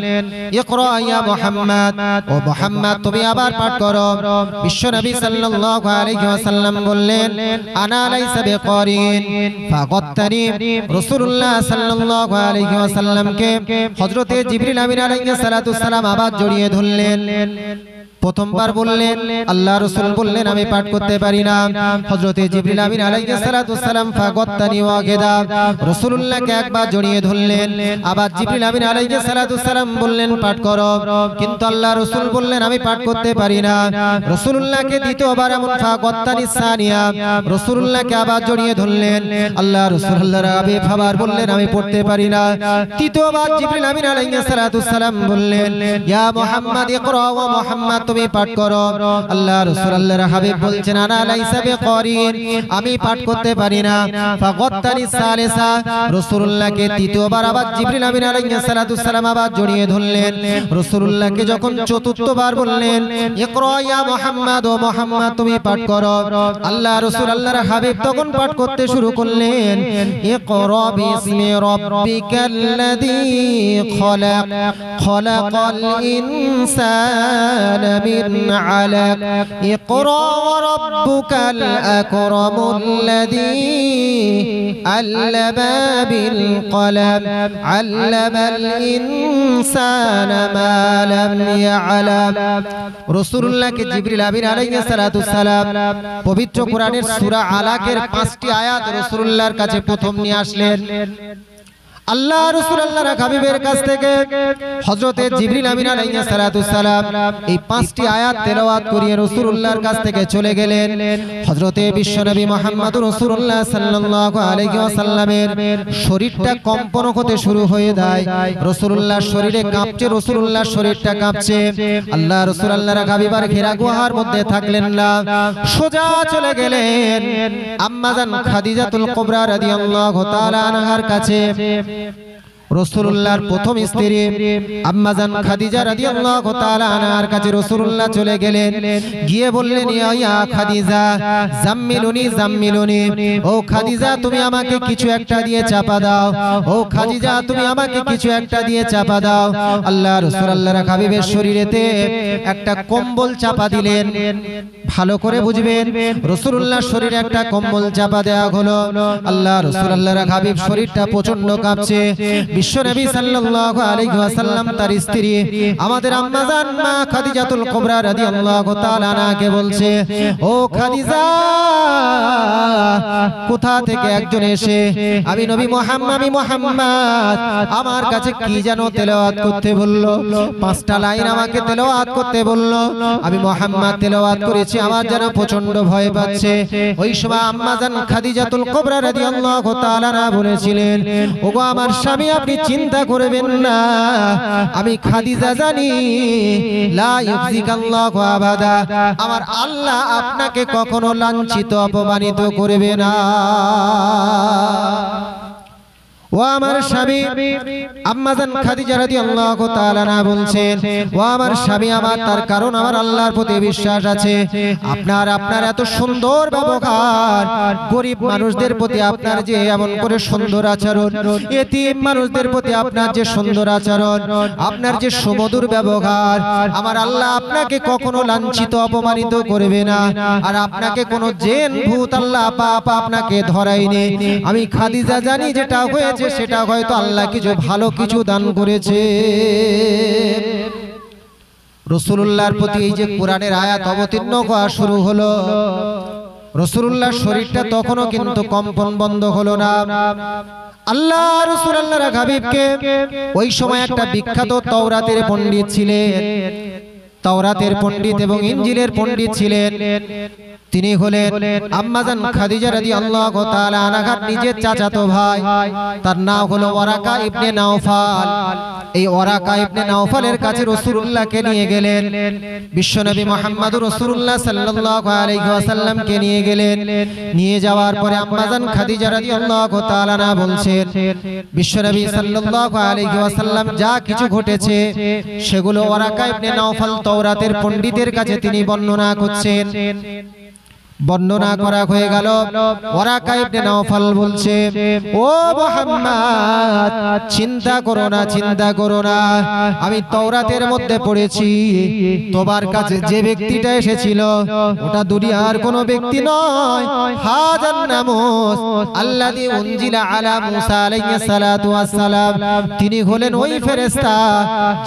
ইকরা ইয়া মুহাম্মদ, ও মুহাম্মদ তুমি আবার পাঠ করো। বিশ্ব নবী সাল্লাল্লাহু আলাইহি ওয়াসাল্লাম বললেন, আনা লাইসা বিকারিন ফাগাত্তানি। রাসূলুল্লাহ সাল্লাল্লাহু আলাইহি ওয়াসাল্লামকে হযরতে জিবরিল আমিন আলাইহিস সালাতু সালাম আবার জড়িয়ে ধরলেন। প্রথমবার বললেন, আল্লাহ রাসূল বললেন আমি পাঠ করতে পারি না। হযরতে জিবরিল আমিন আলাইহিস সালাতু সালাম ফাগাত্তানি ওয়াগিদা, রাসূলুল্লাহকে একবার জড়িয়ে ধরলেন। আবার জিবরিল আমিন আলাইহিস সালাতু সালাম বললেন পাঠ করো, কিন্তু আল্লাহ রাসূল বললেন আমি পাঠ করতে পারি না। রাসূলুল্লাহকে দ্বিতীয়বার এমন ফাগাত্তানি সানিয়া, রাসূলুল্লাহকে আবার জড়িয়ে ধরলেন। আল্লাহ রাসূল আল্লাহর হাবিব আবার বললেন আমি পড়তে পারি না। তৃতীয়বার জিবরিল আমিন আলাইহিস সালাতু সালাম বললেন ইয়া মুহাম্মদ ইকরা ওয়া মুহাম্মদ তুমি পাঠ করো। আল্লাহ রাসূল আল্লাহর হাবিব বলছেন আনা লাইসা বিকারিন, আমি পাঠ করতে পারি না। ফাগাত্তানি সালিসা, রাসূলুল্লাহকে তৃতীয়বার আবার জিবরিল আমিন আলাইহিস সালাতু সালাম আবার জড়িয়ে ধরলেন। রাসূলুল্লাহকে যখন চতুর্থবার বললেন ইকরা ইয়া মুহাম্মদ ও মুহাম্মদ তুমি পাঠ করো, আল্লাহ রাসূল আল্লাহর হাবিব তখন পাঠ করতে শুরু করলেন ইকরা বিসমি রাব্বিকাল্লাযী খলাক, খলাকাল ইনসানা মিন আলাক, ইকরা রাব্বুকাল আকরামুল্লাযী আল্লামা বিল কলম, আল্লামাল ইনসানা মা লাম ইয়ালাম। রাসূলুল্লাহকে জিবরিল আমিন আলাইহিস সালাতু সালাম পবিত্র কোরআনের সূরা আলাকের 5টি আয়াত রাসূলুল্লাহর কাছে প্রথম নিয়ে আসলেন। আল্লাহ রাসূল আল্লাহর হাবিবের কাছ থেকে হযরতে জিবরিল আমিন আলাইহিস সালাতু সালাম এই 5টি আয়াত তেলাওয়াত করিয়ে রাসূলুল্লাহর কাছ থেকে চলে গেলেন। হযরতে বিশ্বনবী মুহাম্মদুর রাসূলুল্লাহ সাল্লাল্লাহু আলাইহি ওয়াসাল্লামের শরীরটা কম্পন হতে শুরু হয়ে যায়। রাসূলুল্লাহর শরীরে কাঁপছে, রাসূলুল্লাহর শরীরটা কাঁপছে। আল্লাহ রাসূল আল্লাহর হাবিবার ঘেরা গুহার মধ্যে থাকলেন না, সোজা চলে গেলেন আম্মাজান খাদিজাতুল কুবরা রাদিয়াল্লাহু তাআলা আনহার কাছে। রাসূলুল্লাহর প্রথম স্ত্রী আম্মাজান খাদিজা রাদিয়াল্লাহু তাআলা আনহার কাছে রাসূলুল্লাহ চলে গেলেন। গিয়ে বললেন ইয়া খাদিজা জাম্মিলুনি জাম্মিলুনি, ও খাদিজা তুমি আমাকে কিছু একটা দিয়ে চাপা দাও, ও খাদিজা তুমি আমাকে কিছু একটা দিয়ে চাপা দাও। আল্লাহ রাসূল আল্লাহর হাবিবের শরীরেতে একটা কম্বল চাপা দিলেন। ভালো করে বুঝবেন, রাসূলুল্লাহর শরীরে একটা কম্বল চাপা দেওয়া হলো। আল্লাহ রাসূল আল্লাহর হাবিব শরীরটা প্রচন্ড কাঁপছে। বিশ্বনবী সাল্লাল্লাহু আলাইহি ওয়াসাল্লাম তার স্ত্রী আমাদের আম্মাজান মা খাদিজাতুল কুবরা রাদিয়াল্লাহু তাআলা আনহাকে বলছে ও খাদিজা, কোথা থেকে একজন এসে আমি নবী মুহাম্মদ আমার কাছে কি যেন তেলাওয়াত করতে বলল, 5টা লাইন আমাকে তেলাওয়াত করতে বলল। আমি মুহাম্মদ তেলাওয়াত করেছি, আমার যেন প্রচন্ড ভয় পাচ্ছে। ওই সময় আম্মাজান খাদিজাতুল কুবরা রাদিয়াল্লাহু তাআলা আনহা বলেছিলেন ওগো আমার স্বামী আপনি চিন্তা করবেন না, আমি খাদিজা জানি লা ইউযিকাল্লাহু আবাদা, আমার আল্লাহ আপনাকে কখনো লাঞ্ছিত অপমানিত করবে না। ও আমার স্বামী আম্মাজান খাদিজা রাদিয়াল্লাহু তাআলা আনহা বলছেন ও আমার স্বামী আমার, তার কারণ আমার আল্লাহর প্রতি বিশ্বাস আছে। আপনার এত সুন্দর ব্যবহার, গরিব মানুষদের প্রতি আপনার যে এমন করে সুন্দর আচরণ, এতিম মানুষদের প্রতি আপনার যে সুন্দর আচরণ, আপনার যে সুমধুর ব্যবহার, আমার আল্লাহ আপনাকে কখনো লাঞ্ছিত অপমানিত করবে না। আর আপনাকে কোনো জিন ভূত আল্লাহ পাপ আপনাকে ধরায়নি। আমি খাদিজা জানি যেটা হয়েছে সেটা হয়তো আল্লাহ কিছু ভালো কিছু দান করেছে। রাসূলুল্লাহর প্রতি এই যে কোরআনের আয়াত অবতীর্ণ হওয়া শুরু হলো, রাসূলুল্লাহর শরীরটা তখনও কিন্তু কম্পন বন্ধ হলো না। আল্লাহ রাসূল আল্লাহর হাবিবকে ওই সময় একটা বিখ্যাত তাওরাতের পণ্ডিত ছিলেন, তাওরাতের পণ্ডিত এবং ইনজিলের পণ্ডিত ছিলেন। তিনি হলেন আম্মাজান খাদিজা রাদিয়াল্লাহু তাআলা আনহার নিজের চাচাতো ভাই, তার নাম হলো ওয়ারাকা ইবনে নাওফাল। এই ওয়ারাকা ইবনে নাওফালের কাছে রাসূলুল্লাহকে নিয়ে গেলেন। বিশ্বনবী মুহাম্মদুর রাসূলুল্লাহ সাল্লাল্লাহু আলাইহি ওয়াসাল্লামকে নিয়ে গেলেন। নিয়ে যাওয়ার পরে আম্মাজান খাদিজা রাদিয়াল্লাহু তাআলা আনহা বলছেন বিশ্বনবী সাল্লাল্লাহু আলাইহি ওয়াসাল্লাম যা কিছু ঘটেছে সেগুলো ওয়ারাকা ইবনে নাওফাল তাওরাতের পণ্ডিতের কাছে তিনি বর্ণনা করছেন। বর্ণনা করা হয়ে গেল। ওয়ারাকা ইবনে নওফাল বলছে, ও মুহাম্মদ চিন্তা করো না, চিন্তা করো না, আমি তাওরাতের মধ্যে পড়েছি তোমার কাছে যে ব্যক্তিটা এসেছিল ওটা দুনিয়ার কোনো ব্যক্তি নয়, হাজার নামুস আল্লাযী উনজিলা আলা মুসা আলাইহিস সালাতু ওয়াস সালাম, তিনি হলেন ওই ফেরেশতা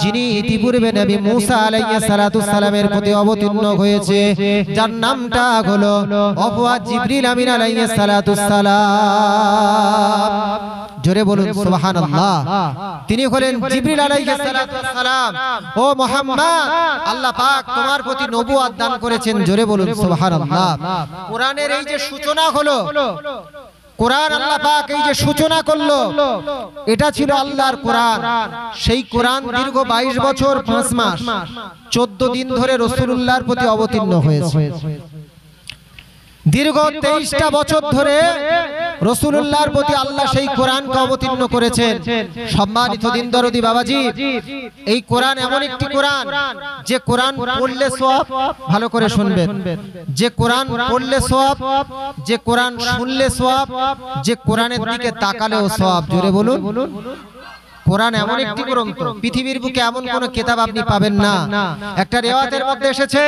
যিনি ইতিপূর্বে নবী মুসা আলাইহিস সালাতু ওয়াস সালামের প্রতি অবতীর্ণ হয়েছে, যার নামটা হলো অফওয়াজ জিবরিল আমিন আলাইহিস সালাতু ওয়াস সালাম। জোরে বলুন সুবহানাল্লাহ। তিনি হলেন জিবরিল আলাইহিস সালাতু ওয়াস সালাম। ও মুহাম্মদ, আল্লাহ পাক তোমার প্রতি নবুয়ত দান করেছেন। জোরে বলুন সুবহানাল্লাহ। কোরআনের এই যে সূচনা হলো, কোরআন আল্লাহ পাক এই যে সূচনা করলো, এটা ছিল আল্লাহর কোরআন। সেই কোরআন দীর্ঘ 22 বছর 5 মাস 14 দিন ধরে রাসূলুল্লাহর প্রতি অবতীর্ণ হয়েছে। দীর্ঘ 23টা বছর ধরে রাসূলুল্লাহর প্রতি আল্লাহ সেই কোরআনকে অবতীর্ণ করেছেন। সম্মানিত দিন দরদি বাবাজি, এই কোরআন এমন একটি কোরআন যে কোরআন পড়লে সওয়াব, ভালো করে শুনবেন, যে কোরআন পড়লে সওয়াব, যে কোরআন শুনলে সওয়াব, যে কোরআনের দিকে তাকালেও সওয়াব। জোরে বলুন। কোরআন এমন একটি গ্রন্থ, পৃথিবীর বুকে এমন কোন কিতাব আপনি পাবেন না। একটা রিওয়ায়াতের মধ্যে এসেছে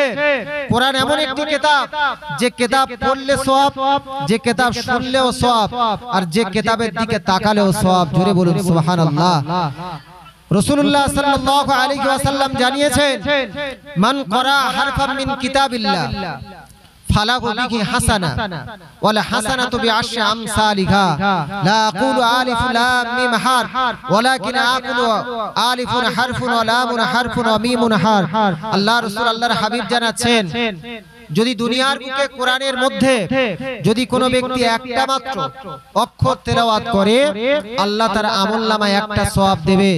কোরআন এমন একটি কিতাব যে কিতাব পড়লে সওয়াব, যে কিতাব শুনলেও সওয়াব, আর যে কিতাবের দিকে তাকালেও সওয়াব। জোরে বলুন সুবহানাল্লাহ। রাসূলুল্লাহ সাল্লাল্লাহু আলাইহি ওয়াসাল্লাম জানিয়েছেন, মান ক্বারা হারফাম মিন কিতাবিল্লাহ ফালাহু বিহি হাসানা ওয়ালা হাসানাতু বিআশরি আমসালিহা, লা আকুলু আলিফ লাম মিম হারফ ওয়ালাকিন আকুলু আলিফুন হারফুন ওয়া লামুন হারফুন ওয়া মিমুন হারফ। আল্লাহ রাসূল আল্লাহর হাবিব জানাচ্ছেন, যদি দুনিয়ার বুকে কোরআনের মধ্যে যদি কোনো ব্যক্তি একটা মাত্র অক্ষর তেলাওয়াত করে, আল্লাহ তার আমলনামায় একটা সওয়াব দেবে।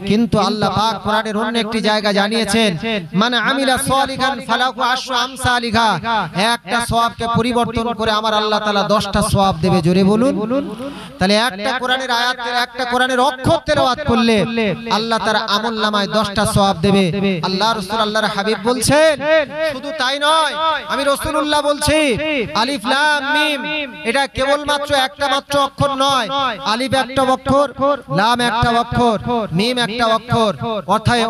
কিন্তু আল্লাহ পাক কোরআনের অন্য একটি জায়গা জানিয়েছেন, মান আমিলা সালিহান ফালাহু আশরু আমসালিহা, একটা সওয়াবকে পরিবর্তন করে আমার আল্লাহ তাআলা 10টা সওয়াব দেবে। জোরে বলুন। তাহলে একটা কোরআনের আয়াত, একটা কোরআনের অক্ষর তেলাওয়াত করলে আল্লাহ তার আমলনামায় 10টা সওয়াব দেবে। আল্লাহ রাসূল আল্লাহর হাবিব বলছেন, শুধু তাই নয়, আমি রাসূলুল্লাহ বলছি, আলিফ লাম মিম এটা কেবলমাত্র একটা মাত্র অক্ষর নয়। আলিফ একটা অক্ষর, লাম একটা অক্ষর, মিম একটা অক্ষর।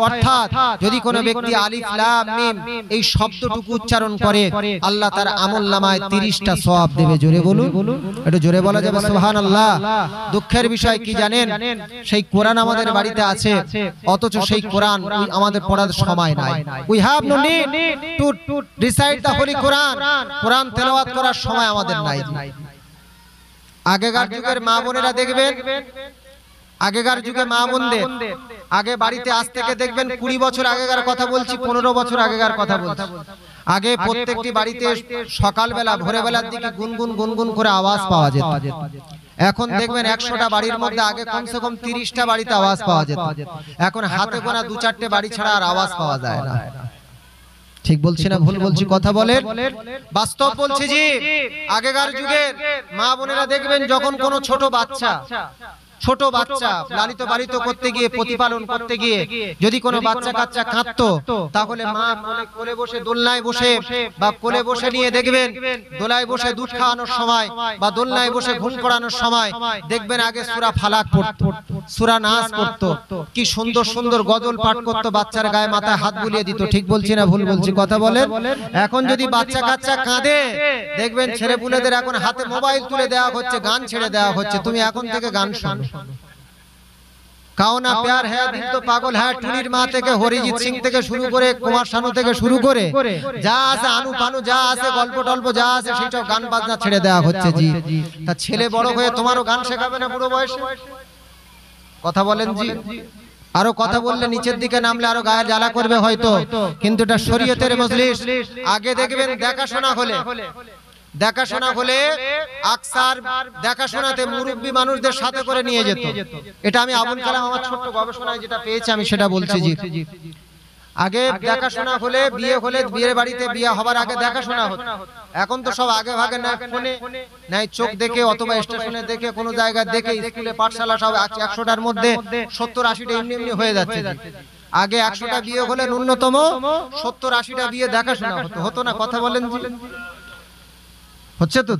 অর্থাৎ যদি কোনো ব্যক্তি আলিফ লাম মিম এই শব্দটুকু উচ্চারণ করে, আল্লাহ তার আমলনামায় 30টা সওয়াব দেবে। জোরে বলুন। একটু জোরে বলা যাবে সুবহানাল্লাহ। দুঃখের বিষয় কি জানেন, সেই কোরআন আমাদের বাড়িতে আছে, অথচ সেই কোরআন আমাদের পড়ার সময় নাই। We have no need to recite the holy Quran. Quran তেলাওয়াত করার সময় আমাদের নাই। আগেকার যুগের মা বোনেরা দেখবেন, আগেকার যুগে মা বোনদের আগে বাড়িতে আজ থেকে দেখবেন 20 বছর আগেকার কথা বলছি, 15 বছর আগেকার কথা বলছি, আগে প্রত্যেকটি বাড়িতে সকালবেলা ভোরবেলার দিকে গুনগুন গুনগুন করে আওয়াজ পাওয়া যেত। এখন দেখবেন 100টা বাড়ির মধ্যে আগে কমসে কম 30টা বাড়িতে আওয়াজ পাওয়া যেত। এখন হাতে গোনা 2-4টে বাড়ি ছাড়া আর আওয়াজ পাওয়া যায় না। ঠিক বলছি না ভুল বলছি? কথা বলেন। বাস্তব বলছি জি। আগেকার যুগের মা বোনেরা দেখবেন, যখন কোনো ছোট বাচ্চা লালিত পালিত করতে গিয়ে, প্রতিপালন করতে গিয়ে যদি কোনো বাচ্চা কাচ্চা কাঁদতো, তাহলে মা কোলে বসে, দোলনায় বসে বা কোলে বসে নিয়ে দেখবেন, দোলায় বসে দুধ খাওয়ানোর সময় বা দোলনায় বসে ঘুম করানোর সময় দেখবেন আগে সূরা ফালাক পড়তো, সূরা নাস পড়তো, কি সুন্দর সুন্দর গজল পাঠ করতো, বাচ্চার গায়ে মাথায় হাত বুলিয়ে দিত। ঠিক বলছি না ভুল বলছি? কথা বলেন। এখন যদি বাচ্চা কাচ্চা কাঁদে, দেখবেন ছেলেপুলেদের এখন হাতে মোবাইল তুলে দেওয়া হচ্ছে, গান ছেড়ে দেওয়া হচ্ছে, তুমি এখন থেকে গান শোনো। কাওনা প্যার হ্যায় দিল তো পাগল হ্যায়, টুনির মা থেকে হরিজিৎ সিং থেকে শুরু করে, কুমার শানু থেকে শুরু করে যা আছে, আনু পানু যা আছে, গল্প টল্প যা আছে, সেটাও গান বাজনা ছেড়ে দেওয়া হচ্ছে। জি, তা ছেলে বড় হয়ে তোমারও গান শেখাবে না বুড়ো বয়সে? কথা বলেন জি। আরো কথা বললে নিচের দিকে নামলে আরো গায়ে জ্বালা করবে হয়তো, কিন্তু এটা শরীয়তের মজলিস। আগে দেখবেন দেখাশোনা হলে আকসার দেখাশোনাতে মুরব্বী মানুষদের সাথে করে নিয়ে যেত। এটা আমি আবুল কালাম আমার ছোট্ট গবেষণায় যেটা পেয়েছি আমি সেটা বলছি জি। আগে দেখাশোনা হলে, বিয়ে হলে, বিয়ের বাড়িতে বিয়ে হবার আগে দেখাশোনা হতো। এখন তো সব আগে ভাগে, না ফোনে, নাই চোখ দেখে অথবা স্টেশনে দেখে, কোনো জায়গায় দেখে, স্কুলে পাঠশালা সব 100টার মধ্যে 70-80টা এমনি হয়ে যাচ্ছে। আগে 100টা বিয়ে হলে ন্যূনতম 70-80টা বিয়ে দেখাশোনা হতো না? কথা বলেন জি। হচ্ছে তো।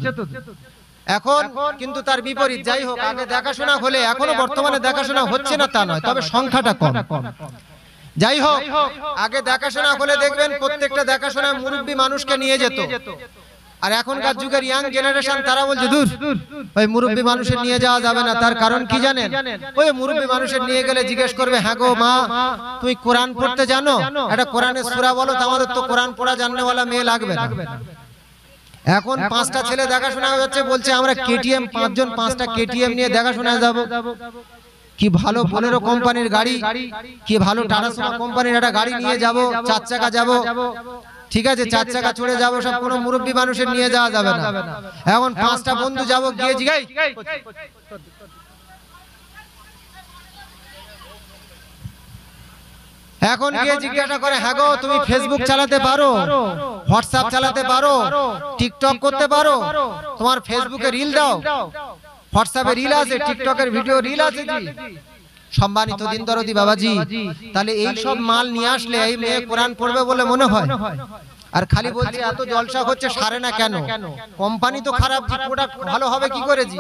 এখন কিন্তু তার বিপরীত, যাই হোক, আগে দেখাশোনা হলে, এখনো বর্তমানে দেখাশোনা হচ্ছে না তা নয়, তবে সংখ্যাটা কম। যাই হোক, আগে দেখাশোনা হলে দেখবেন প্রত্যেকটা দেখাশোনা মুরব্বী মানুষকে নিয়ে যেত। আর এখনকার যুগের ইয়াং জেনারেশন তারা বলছে দূর, ওই মুরব্বী মানুষের নিয়ে যাওয়া যাবে না। তার কারণ কি জানেন? ওই মুরব্বী মানুষের নিয়ে গেলে জিজ্ঞেস করবে, হ্যাঁ গো মা, তুমি কোরআন পড়তে জানো? একটা কোরআনের সূরা বলো তো, আমাদের তো কোরআন পড়া জাননেওয়ালা মেয়ে লাগবে না। এখন 5টা ছেলে দেখাশোনা হচ্ছে, বলছে আমরা কেটিএম, 5 জন 5টা কেটিএম নিয়ে দেখাশোনা যাব। কি ভালো বোলেরো কোম্পানির গাড়ি, কি ভালো টাটা সুমো কোম্পানির একটা গাড়ি নিয়ে যাব, 4 চাকা যাব। ঠিক আছে, 4 চাকা চড়ে যাব, সব কোনো মুরব্বী মানুষের নিয়ে যাওয়া যাবে না। এখন 5টা বন্ধু যাব, গিয়ে জিগাই, এখন গিয়ে জিজ্ঞাসা করে, হ্যাঁ গো তুমি ফেসবুক চালাতে পারো, হোয়াটসঅ্যাপ চালাতে পারো, টিকটক করতে পারো? তোমার ফেসবুকে রিল দাও, হোয়াটসঅ্যাপে রিল আছে, টিকটকের ভিডিও রিল আছে। জি সম্মানিত দিন দরদি বাবাজি, তাহলে এই সব মাল নিয়ে আসলে এই মেয়ে কোরআন পড়বে বলে মনে হয়? আর খালি বলছে এত জলসা হচ্ছে, সারে না কেন? কোম্পানি তো খারাপ, প্রোডাক্ট ভালো হবে কি করে? জি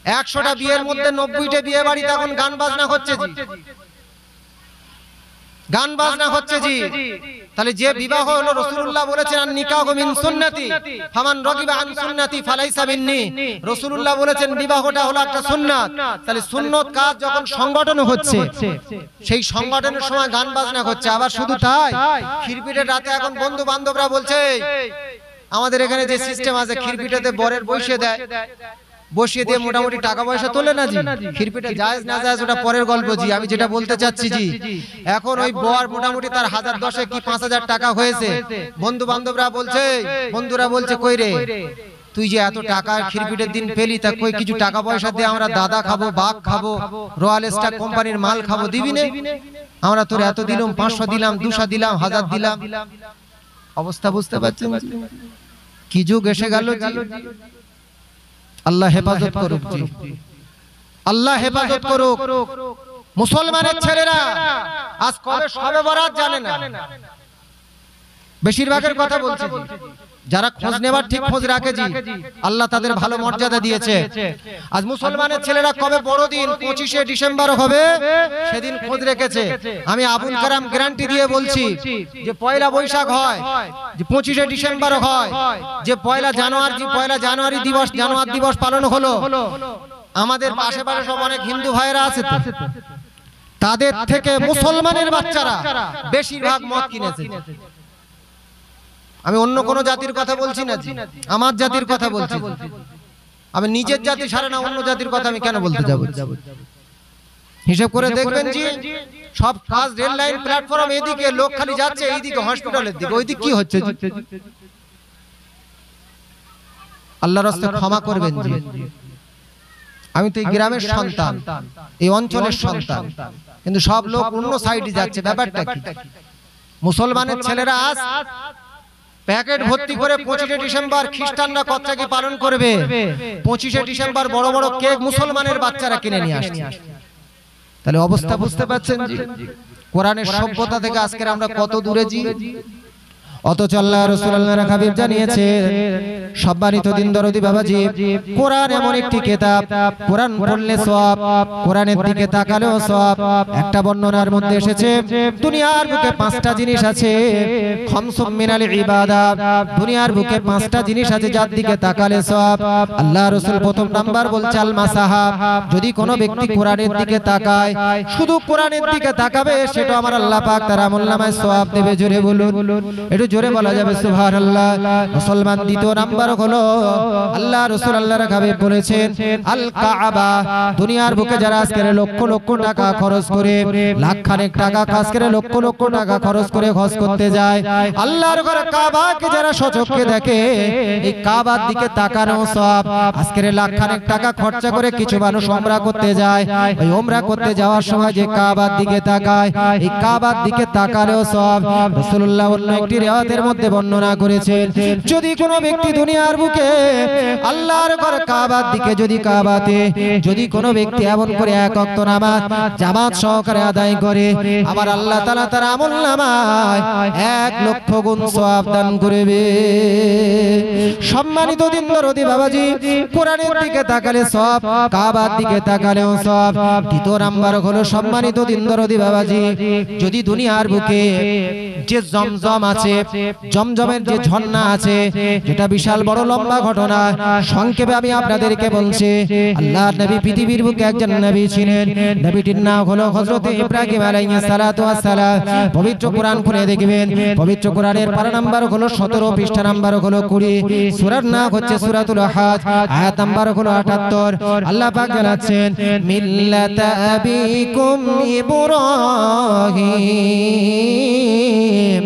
100টা বিয়ের মধ্যে 90টা বিয়ে বাড়িতে এখন গান বাজনা হচ্ছে। জি গান বাজনা হচ্ছে। জি তাহলে যে বিবাহ হলো, রাসূলুল্লাহ বলেছেন আন নিকাহু মিন সুন্নতি ফামান রাগিবা আন সুন্নতি ফালাইসা মিন্নি। রাসূলুল্লাহ বলেছেন বিবাহটা হলো একটা সুন্নাত। তাহলে সুন্নত কাজ যখন সংগঠন হচ্ছে, সেই সংগঠনের সময় গান বাজনা হচ্ছে। আবার শুধু তাই, খিরপিটের রাতে এখন বন্ধু বান্ধবরা বলছে, আমাদের এখানে যে সিস্টেম আছে, খিরপিটেতে বরের বসিয়ে দেয়, বসিয়ে দিয়ে মোটামুটি টাকা পয়সা তোলে না। জি খিরপিটে জায়েজ না জায়েজ ওটা পরের গল্প। জি আমি যেটা বলতে চাচ্ছি, জি এখন ওই বর মোটামুটি তার 1010 কি 5000 টাকা হয়েছে। বন্ধু বান্ধবরা বলছে, বন্ধুরা বলছে, কই রে তুই যে এত টাকা খিরপিটের দিন পেলি, তা কই কিছু টাকা পয়সা দিয়ে আমরা দাদা খাবো, বাঘ খাবো, রয়্যাল স্টার কোম্পানির মাল খাবো, দিবি না? আমরা তোর এত দিলাম, 500 দিলাম, 200 দিলাম, 1000 দিলাম। অবস্থা বুঝতে পারছেন কি যুগ এসে গেল? আল্লাহ হেফাজত করুক। জি আল্লাহ হেফাজত করুক। মুসলমানের ছেলেরা আজ কবে শবে বরাত জানে না। বেশিরভাগের কথা বলছি, যারা খোঁজ নেবার ঠিক খোঁজ রাখে, জি আল্লাহ তাদের ভালো মর্যাদা দিয়েছে। আজ মুসলমানের ছেলেরা কবে বড়দিন 25শে ডিসেম্বর হবে সেদিন খোঁজ রেখেছে। আমি আবুল কালাম গ্যারান্টি দিয়ে বলছি যে পয়লা বৈশাখ হয়, যে 25শে ডিসেম্বর হয়, যে পয়লা জানুয়ারি দিবস, জানুয়ারি দিবস পালন হলো, আমাদের পাশে পাশে সব অনেক হিন্দু ভাইয়েরা আছে, তাদের থেকে মুসলমানের বাচ্চারা বেশিরভাগ মদ কিনেছে। আমি অন্য কোন জাতির কথা বলছি না, আমার জাতির কথা বলছি। আমি নিজের জাতি ছাড়া না অন্য জাতির কথা আমি কেন বলতে যাব? হিসাব করে দেখবেন জি, সব কাজ রেল লাইন প্ল্যাটফর্ম, এদিকে লোক খালি যাচ্ছে, এইদিকে হসপিটালের দিকে, ওইদিকে কি হচ্ছে? আল্লাহর রাস্তায় ক্ষমা করবেন জি। আমি তো এই গ্রামের সন্তান, এই অঞ্চলের সন্তান, কিন্তু সব লোক অন্য সাইডে যাচ্ছে। ব্যাপারটা কি? মুসলমানের ছেলেরা আজ প্যাকেট ভর্তি করে 25শে ডিসেম্বর খ্রিস্টানরা কতটা কি পালন করবে, 25শে ডিসেম্বর বড় বড় কেক মুসলমানের বাচ্চারা কিনে নিয়ে আসছে। তাহলে অবস্থা বুঝতে পারছেন জি, কোরআনের সভ্যতা থেকে আজকের আমরা কত দূরে জি। অথচ আল্লাহ রাসূলুল্লাহর হাবিব জানিয়েছে, সম্মানিত দিন দরদি বাবাজি, কোরআন এমন একটি কিতাব, কোরআন পড়লে সওয়াব, কোরআনের দিকে তাকালেও সওয়াব। একটা বর্ণনার মধ্যে এসেছে, দুনিয়ার বুকে 5টা জিনিস আছে, খামসুম মিনাল ইবাদাত, দুনিয়ার বুকে 5টা জিনিস আছে যার দিকে তাকালে সওয়াব। আল্লাহ রাসূল প্রথম নাম্বার বলছে আল মাসাহাব, যদি কোনো ব্যক্তি কোরআনের দিকে তাকায়, শুধু কোরআনের দিকে তাকাবে, সেটা আমার আল্লাহ পাক তার আমলনামায় সওয়াব দেবে। জোরে বলুন, একটু জোরে বলা যাবে সুবহানাল্লাহ। মুসলমান দ্বিতীয় নাম্বার হলো, আল্লাহ রাসূল আল্লাহর হাবিব বলেছেন আল কাবা, দুনিয়ার বুকে যারা আজকের লক্ষ লক্ষ টাকা খরচ করে, লাখ খানেক টাকা আজকের লক্ষ লক্ষ টাকা খরচ করে হজ করতে যায়, আল্লাহর ঘর কাবাকে যারা সচক্ষে দেখে, এই কাবার দিকে তাকানো সওয়াব। আজকের লাখ খানেক টাকা খরচা করে কিছু মানুষ উমরা করতে যায়, ওই উমরা করতে যাওয়ার সময় যে কাবার দিকে তাকায়, এই কাবার দিকে তাকালেও সওয়াব। রাসূলুল্লাহ অন্য একটি রিওয়ায়াত কেরাতের মধ্যে বর্ণনা করেছেন, যদি কোনো ব্যক্তি দুনিয়ার বুকে আল্লাহর ঘর কাবার দিকে যদি কোনো ব্যক্তি এমন করে এক ওয়াক্ত নামাজ জামাত সহকারে আদায় করে, আমার আল্লাহ তাআলা তার আমলনামায় 1,00,000 গুণ সওয়াব দান করবে। সম্মানিত দিন দরদি বাবাজি, কোরআনের দিকে তাকালে সওয়াব, কাবার দিকে তাকালেও সওয়াব। দ্বিতীয় নাম্বার হলো সম্মানিত দিন দরদি বাবাজি, যদি দুনিয়ার বুকে যে জমজম আছে, জমজমের যে ঝর্ণা আছে, যেটা বিশাল বড় লম্বা ঘটনা, সংক্ষেপে আমি আপনাদেরকে বলছি। আল্লাহর নবী পৃথিবীর বুকে একজন নবী ছিলেন, নবীটির নাম হলো হযরত ইব্রাহিম আলাইহিস সালাতু ওয়াস সালাম। পবিত্র কোরআন খুলে দেখবেন, পবিত্র কোরআনের পারা নাম্বার হলো 17, পৃষ্ঠা নাম্বার হলো 20, সূরার নাম হচ্ছে সূরাতুল হাজ, আয়াত নাম্বার হলো 78। আল্লাহ পাক জানাচ্ছেন, মিল্লাতা আবিকুম ইব্রাহিম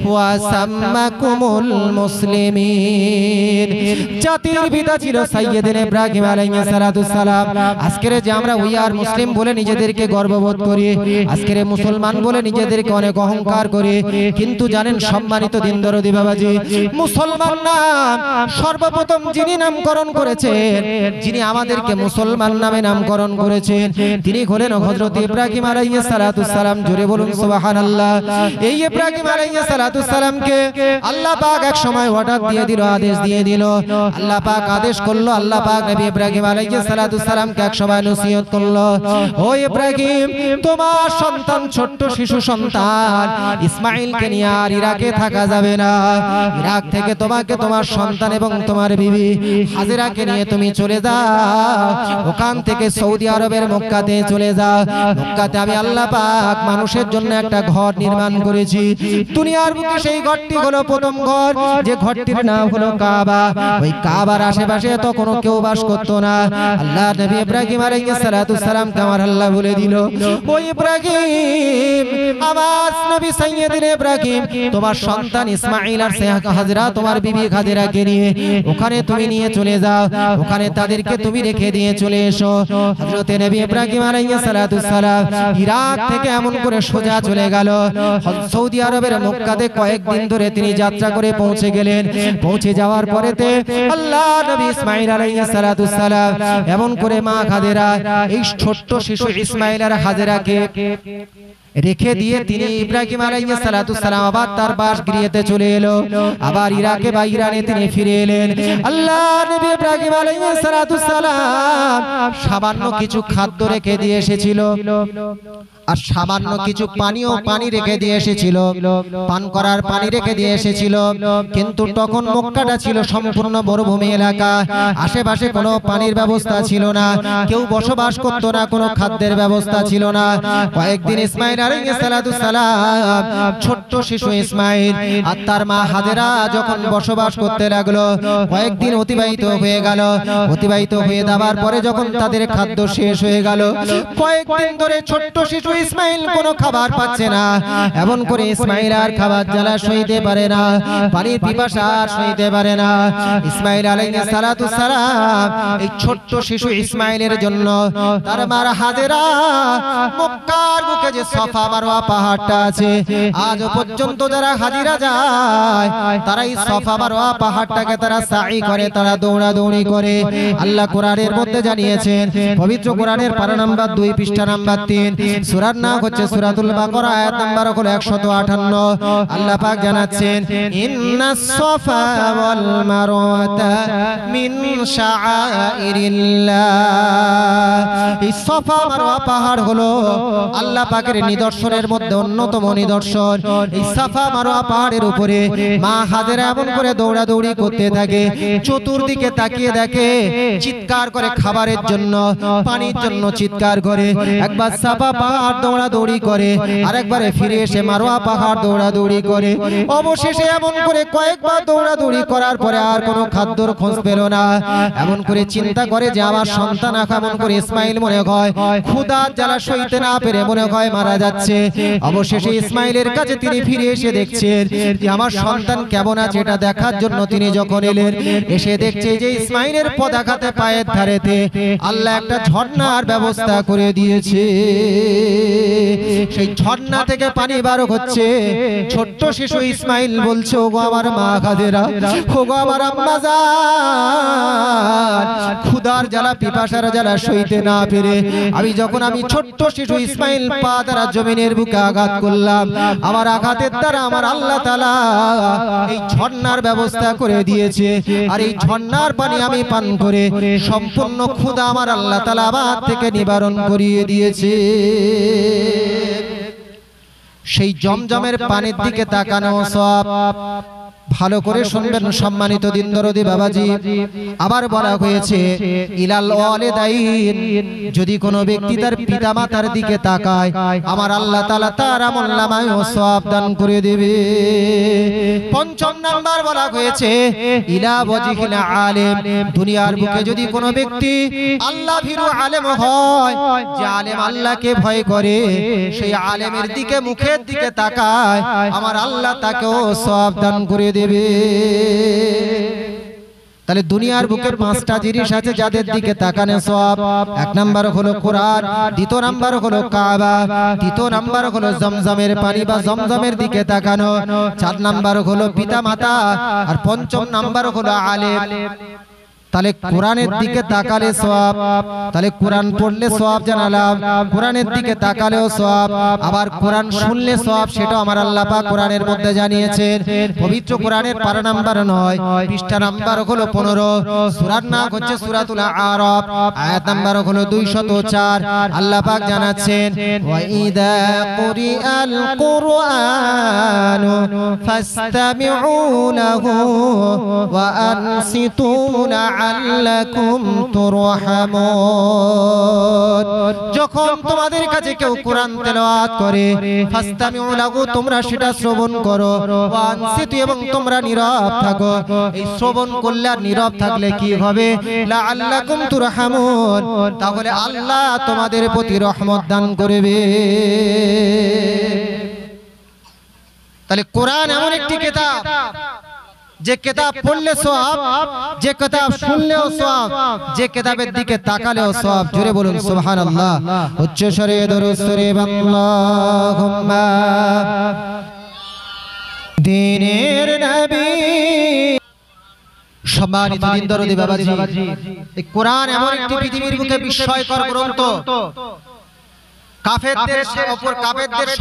ওয়া সাম্মাকুমুল মুসলিমিন। জাতির পিতা ছিল সাইয়্যিদুনা ইব্রাহিম আলাইহিস সালাতু সালাম। আজকের যে আমরা উই আর মুসলিম বলে নিজেদেরকে গর্ববোধ করি, আজকের মুসলমান বলে নিজেদেরকে অনেক অহংকার করি, কিন্তু জানেন সম্মানিত দিন দরদি বাবাজি, মুসলমান নাম সর্বপ্রথম যিনি নামকরণ করেছেন, যিনি আমাদেরকে মুসলমান নামে নামকরণ করেছেন, তিনি হলেন হযরত ইব্রাহিম আলাইহিস সালাতু সালাম। জোরে বলুন সুবহানাল্লাহ। এই ইব্রাহিম আলাইহিস সালাতু সালামকে আল্লাহ পাক এক সময় অর্ডার দিয়ে দিল, আদেশ দিয়ে দিল। আল্লাহ পাক আদেশ করলো, আল্লাহ পাক নবী ইব্রাহিম আলাইহিস সালাতু সালামকে এক সময় নসিহত করলো, ও ইব্রাহিম, তোমার সন্তান, ছোট্ট শিশু সন্তান ইসমাইলকে নিয়ে আর ইরাকে থাকা যাবে না। ইরাক থেকে তোমাকে তোমার সন্তান এবং তোমার বিবি হাজেরাকে নিয়ে তুমি চলে যাও, ওখান থেকে সৌদি আরবের মক্কাতে চলে যাও। মক্কাতে আমি আল্লাহ পাক মানুষের জন্য একটা ঘর নির্মাণ করেছি। দুনিয়ার বুকে সেই ঘরটি হলো প্রথম ঘর, যে ঘরটির নাম হলো কাবা। ওই কাবার আশেপাশে তো কোনো কেউ বাস করতো না। আল্লাহ নবী ইব্রাহিম আলাইহিস সালাতু সালামকে আমার আল্লাহ বলে দিল, ও ইব্রাহিম, আমার নবী সাইয়্যিদুনা ইব্রাহিম, তোমার সন্তান ইসমাঈল আর হাজেরা, তোমার বিবি হাজেরাকে নিয়ে ওখানে তুমি নিয়ে চলে যাও, ওখানে তাদেরকে তুমি রেখে দিয়ে চলে এসো। হযরত নবী ইব্রাহিম আলাইহিস সালাতু সালাম ইরাক থেকে এমন করে সোজা চলে গেল সৌদি আরবের মক্কাতে। কয়েকদিন ধরে তিনি যাত্রা করে পৌঁছে গেলেন। পৌঁছে যাওয়ার পরেতে আল্লাহ নবী ইসমাঈল আলাইহিস সালাতু সালাম এমন করে মা হাজেরা, এই ছোট্ট শিশু ইসমাঈল আর হাজেরাকে রেখে দিয়ে তিনি ইব্রাহিম আলাইহিস সালাতু সালাম আবার তার বাসগৃহেতে চলে এলো। আবার ইরাকে বা ইরানে তিনি ফিরে এলেন। আল্লাহ নবী ইব্রাহিম আলাইহিস সালাতু সালাম সামান্য কিছু খাদ্য রেখে দিয়ে এসেছিল, আর সামান্য কিছু পানি রেখে দিয়ে এসেছিল, পান করার পানি রেখে দিয়ে এসেছিল। কিন্তু তখন মক্কাটা ছিল সম্পূর্ণ মরুভূমি এলাকা, আশেপাশে কোনো পানির ব্যবস্থা ছিল না, কেউ বসবাস করতো না, কোনো খাদ্যের ব্যবস্থা ছিল না। কয়েকদিন ইসমাঈল আলাইহিস সালাতু সালাম, ছোট্ট শিশু ইসমাঈল আর তার মা হাজেরা যখন বসবাস করতে লাগলো, কয়েকদিন অতিবাহিত হয়ে গেল। অতিবাহিত হয়ে যাওয়ার পরে যখন তাদের খাদ্য শেষ হয়ে গেল, কয়েকদিন ধরে ছোট্ট শিশু ইসমাঈল কোনো খাবার পাচ্ছে না। এমন করে ইসমাঈল আর খাবার জ্বালা সইতে পারে না, পানির পিপাসা আর সইতে পারে না। ইসমাঈল আলাইহিস সালাতু সালাম এই ছোট্ট শিশু ইসমাঈলের জন্য তার মা হাজেরা মক্কার বুকে যে সাফা মারওয়া পাহাড়টা আছে, আজ পর্যন্ত যারা হাজিরা যায় তারা এই সাফা মারওয়া পাহাড়টাকে তারা সাই করে, তারা দৌড়াদৌড়ি করে। আল্লাহ কোরআনের মধ্যে জানিয়েছেন, পবিত্র কোরআনের পারা নাম্বার 2, পৃষ্ঠা নাম্বার 3, সূরার নাম হচ্ছে সূরাতুল বাকারা, আয়াত নাম্বার হলো 158। আল্লাহ পাক জানাচ্ছেন, ইন্নাস সাফা ওয়াল মারওয়াতা মিন শাআইরিল্লাহ। এই সাফা মারওয়া পাহাড় হলো আল্লাহ পাকের নিদর্শনের মধ্যে অন্যতম নিদর্শন। এই সাফা মারওয়া পাহাড়ের উপরে মা হাজেরা এমন করে দৌড়াদৌড়ি করতে থাকে, চতুর্দিকে তাকিয়ে দেখে, চিৎকার করে খাবারের জন্য, পানির জন্য চিৎকার করে। একবার সাফা পাহাড় দৌড়াদৌড়ি করে, আরেকবারে ফিরে এসে মারওয়া পাহাড় দৌড়াদৌড়ি করে। অবশেষে এমন করে কয়েকবার দৌড়াদৌড়ি করার পরে আর কোনো খাদ্যর খোঁজ পেল না। এমন করে চিন্তা করে যে আমার সন্তান এমন করে ইসমাঈল মনে হয় ক্ষুধার জ্বালা সইতে না পেরে মনে হয় মারা যাচ্ছে। অবশেষে ইসমাঈলের কাছে তিনি ফিরে এসে দেখছেন যে আমার সন্তান কেমন আছে, এটা দেখার জন্য তিনি যখন এলেন, এসে দেখছে যে ইসমাঈলের পদাঘাতে পায়ের ধারেতে আল্লাহ একটা ঝর্ণার ব্যবস্থা করে দিয়েছে। সেই ঝর্ণা থেকে পানি বার হচ্ছে। ছোট্ট শিশু ইসমাইল বলছে, ওগো আমার মা খাদেরা, ওগো আমার আম্মা জান, ক্ষুধার জ্বালা পিপাসার জ্বালা সইতে না পেরে আমি ছোট্ট শিশু ইসমাইল পা দ্বারা জমিনের বুকে আঘাত করলাম। আমার আঘাতের দ্বারা আমার আল্লাহ তাআলা এই ঝর্ণার ব্যবস্থা করে দিয়েছে। আর এই ঝর্ণার পানি আমি পান করে সম্পূর্ণ ক্ষুধা আমার আল্লাহ তাআলা আমার থেকে নিবারণ করিয়ে দিয়েছে। সেই জমজমের পানির দিকে তাকানো সওয়াব। ভালো করে শুনবেন সম্মানিত দিন দরদি বাবাজি। আবার বলা হয়েছে ইলাল ওয়ালিদাইন, যদি কোনো ব্যক্তি তার পিতামাতার দিকে তাকায় আমার আল্লাহ তাআলা তার আমলনামায় সওয়াব দান করে দেবে। পঞ্চম নাম্বার বলা হয়েছে ইলা ওয়াজিহিল আলিম, দুনিয়ার বুকে যদি কোনো ব্যক্তি আল্লাহ ভীরু আলেম হয়, যে আলেম আল্লাহকে ভয় করে, সেই আলেমের দিকে মুখের দিকে তাকায় আমার আল্লাহ তাকেও সওয়াব দান করে দেবে। তাহলে দুনিয়ার বুকে পাঁচটা জিনিস আছে যাদের দিকে তাকানো সওয়াব। এক নাম্বার হলো কোরআন, দ্বিতীয় নাম্বার হলো কাবা, তৃতীয় নাম্বার হলো জমজমের পানি বা জমজমের দিকে তাকানো, চার নাম্বার হলো পিতা মাতা, আর পঞ্চম নাম্বার হলো আলেম। তাহলে কোরআনের দিকে তাকালে সওয়াব, তাহলে কোরআন পড়লে সওয়াব জানালাম, কোরআনের দিকে তাকালেও সওয়াব, আবার কোরআন শুনলে সওয়াব, সেটাও আমার আল্লাহ পাক কোরআনের মধ্যে জানিয়েছেন। পবিত্র কোরআনের পারা নাম্বার 9, পৃষ্ঠা নাম্বার হলো 15, সূরার নাম হচ্ছে সূরাতুল আরাফ, আয়াত নাম্বার হলো 204। আল্লাহ পাক জানাচ্ছেন ওয়া ইযা কুরিআল কুরআনু ফাসতামিউ লাহু ওয়া আনসিতু লাআল্লাকুম তুরহামুন। যখন তোমাদের কাছে কেউ কোরআন তেলাওয়াত করে, ফাসতামিউ লাহু, তোমরা সেটা শ্রবণ করো, ওয়া আনসিতু, এবং তোমরা নীরব থাকো। এই শ্রবণ করলে আর নীরব থাকলে কি হবে? লাআল্লাকুম তুরহামুন, তাহলে আল্লাহ তোমাদের প্রতি রহমত দান করবে। তাহলে কোরআন এমন একটি কিতাব, যে কিতাব পড়লে সওয়াব, যে কিতাব শুনলেও সওয়াব, যে কিতাবের দিকে তাকালেও সওয়াব। জোরে বলুন সুবহানাল্লাহ, উচ্চ স্বরে দরুদ শরীফ আল্লাহুম্মা দ্বীনের নবী। সম্মানিত দিন দরদি বাবাজি, এই কোরআন এমন একটি পৃথিবীর বুকে বিস্ময়কর গ্রন্থ। কাফেরদের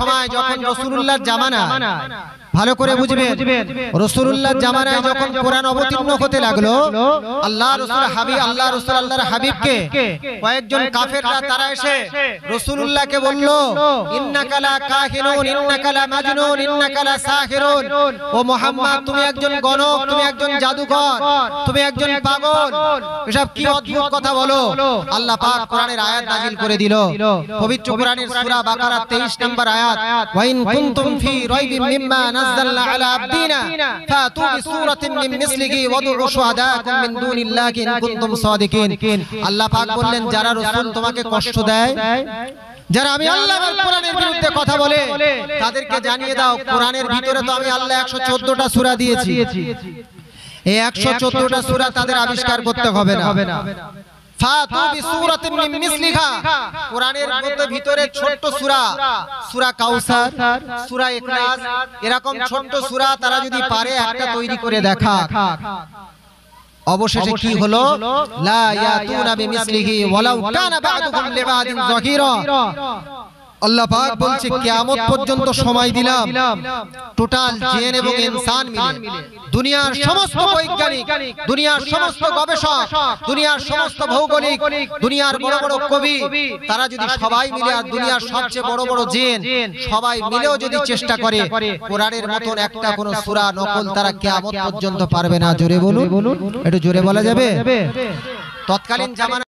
সময় যখন রাসূলুল্লাহর জামানা, ভালো করে বুঝবেন, রাসূলুল্লাহর জামানায় যখন কোরআন অবতীর্ণ হতে লাগলো, আল্লাহর হাবিবকে কয়েকজন কাফেররা তারা এসে রাসূলুল্লাহকে বলল, ইন্নাকা লা কাহিনুন, ইন্নাকা লা মাজনুন, ইন্নাকা লা সাহিরুন, ও মুহাম্মদ তুমি একজন গণক, তুমি একজন জাদুকর, তুমি একজন পাগল, এসব কি অদ্ভুত কথা বলো। আল্লাহ পাক কোরআনের আয়াত নাযিল করে দিল। পবিত্র কোরআনের সূরা বাকারা 23 নম্বর আয়াত, ওয়া ইন কুনতুম ফি রাইবিন মিম্মা নাযালনা আলা আবদিনা ফাতু বিসূরাতিন মিন মিসলিহি ওয়াদউ শুহাদাকুম মিন দুনিল্লাহি ইন কুনতুম সাদিকিন। আল্লাহ পাক বললেন, যারা রাসূল তোমাকে কষ্ট দেয়, যারা আমি আল্লাহর কোরআনের বিরুদ্ধে কথা বলে, তাদেরকে জানিয়ে দাও কোরআনের ভিতরে তো আমি আল্লাহ 114টা সূরা দিয়েছি। এই 114টা সূরা তাদের আবিষ্কার করতে হবে না। ফাতু বিসূরাতিন মিন মিসলিহা, কোরআনের মধ্যে ভিতরে ছোট সূরা, সূরা কাউসার, সূরা ইখলাস, এরকম ছোট সূরা তারা যদি পারে একটা তৈরি করে দেখা। অবশেষে কি হলো? লা ইয়াতুনা বিমিসলিহি ওয়ালাউ কানা বা'দুহুম লিবা'দিন যাহিরা। আল্লাহ পাক বলছে কিয়ামত পর্যন্ত সময় দিলাম, টোটাল জিন এবং ইনসান মিলে, দুনিয়ার সমস্ত বৈজ্ঞানিক, দুনিয়ার সমস্ত গবেষক, দুনিয়ার সমস্ত ভৌগোলিক, দুনিয়ার বড় বড় কবি, তারা যদি সবাই মিলে, আর দুনিয়ার সবচেয়ে বড় বড় জিন সবাই মিলেও যদি চেষ্টা করে, কোরআনের মতন একটা কোন সূরা নকল তারা কিয়ামত পর্যন্ত পারবে না। জোরে বলুন, একটু জোরে বলা যাবে? তৎকালীন জামানা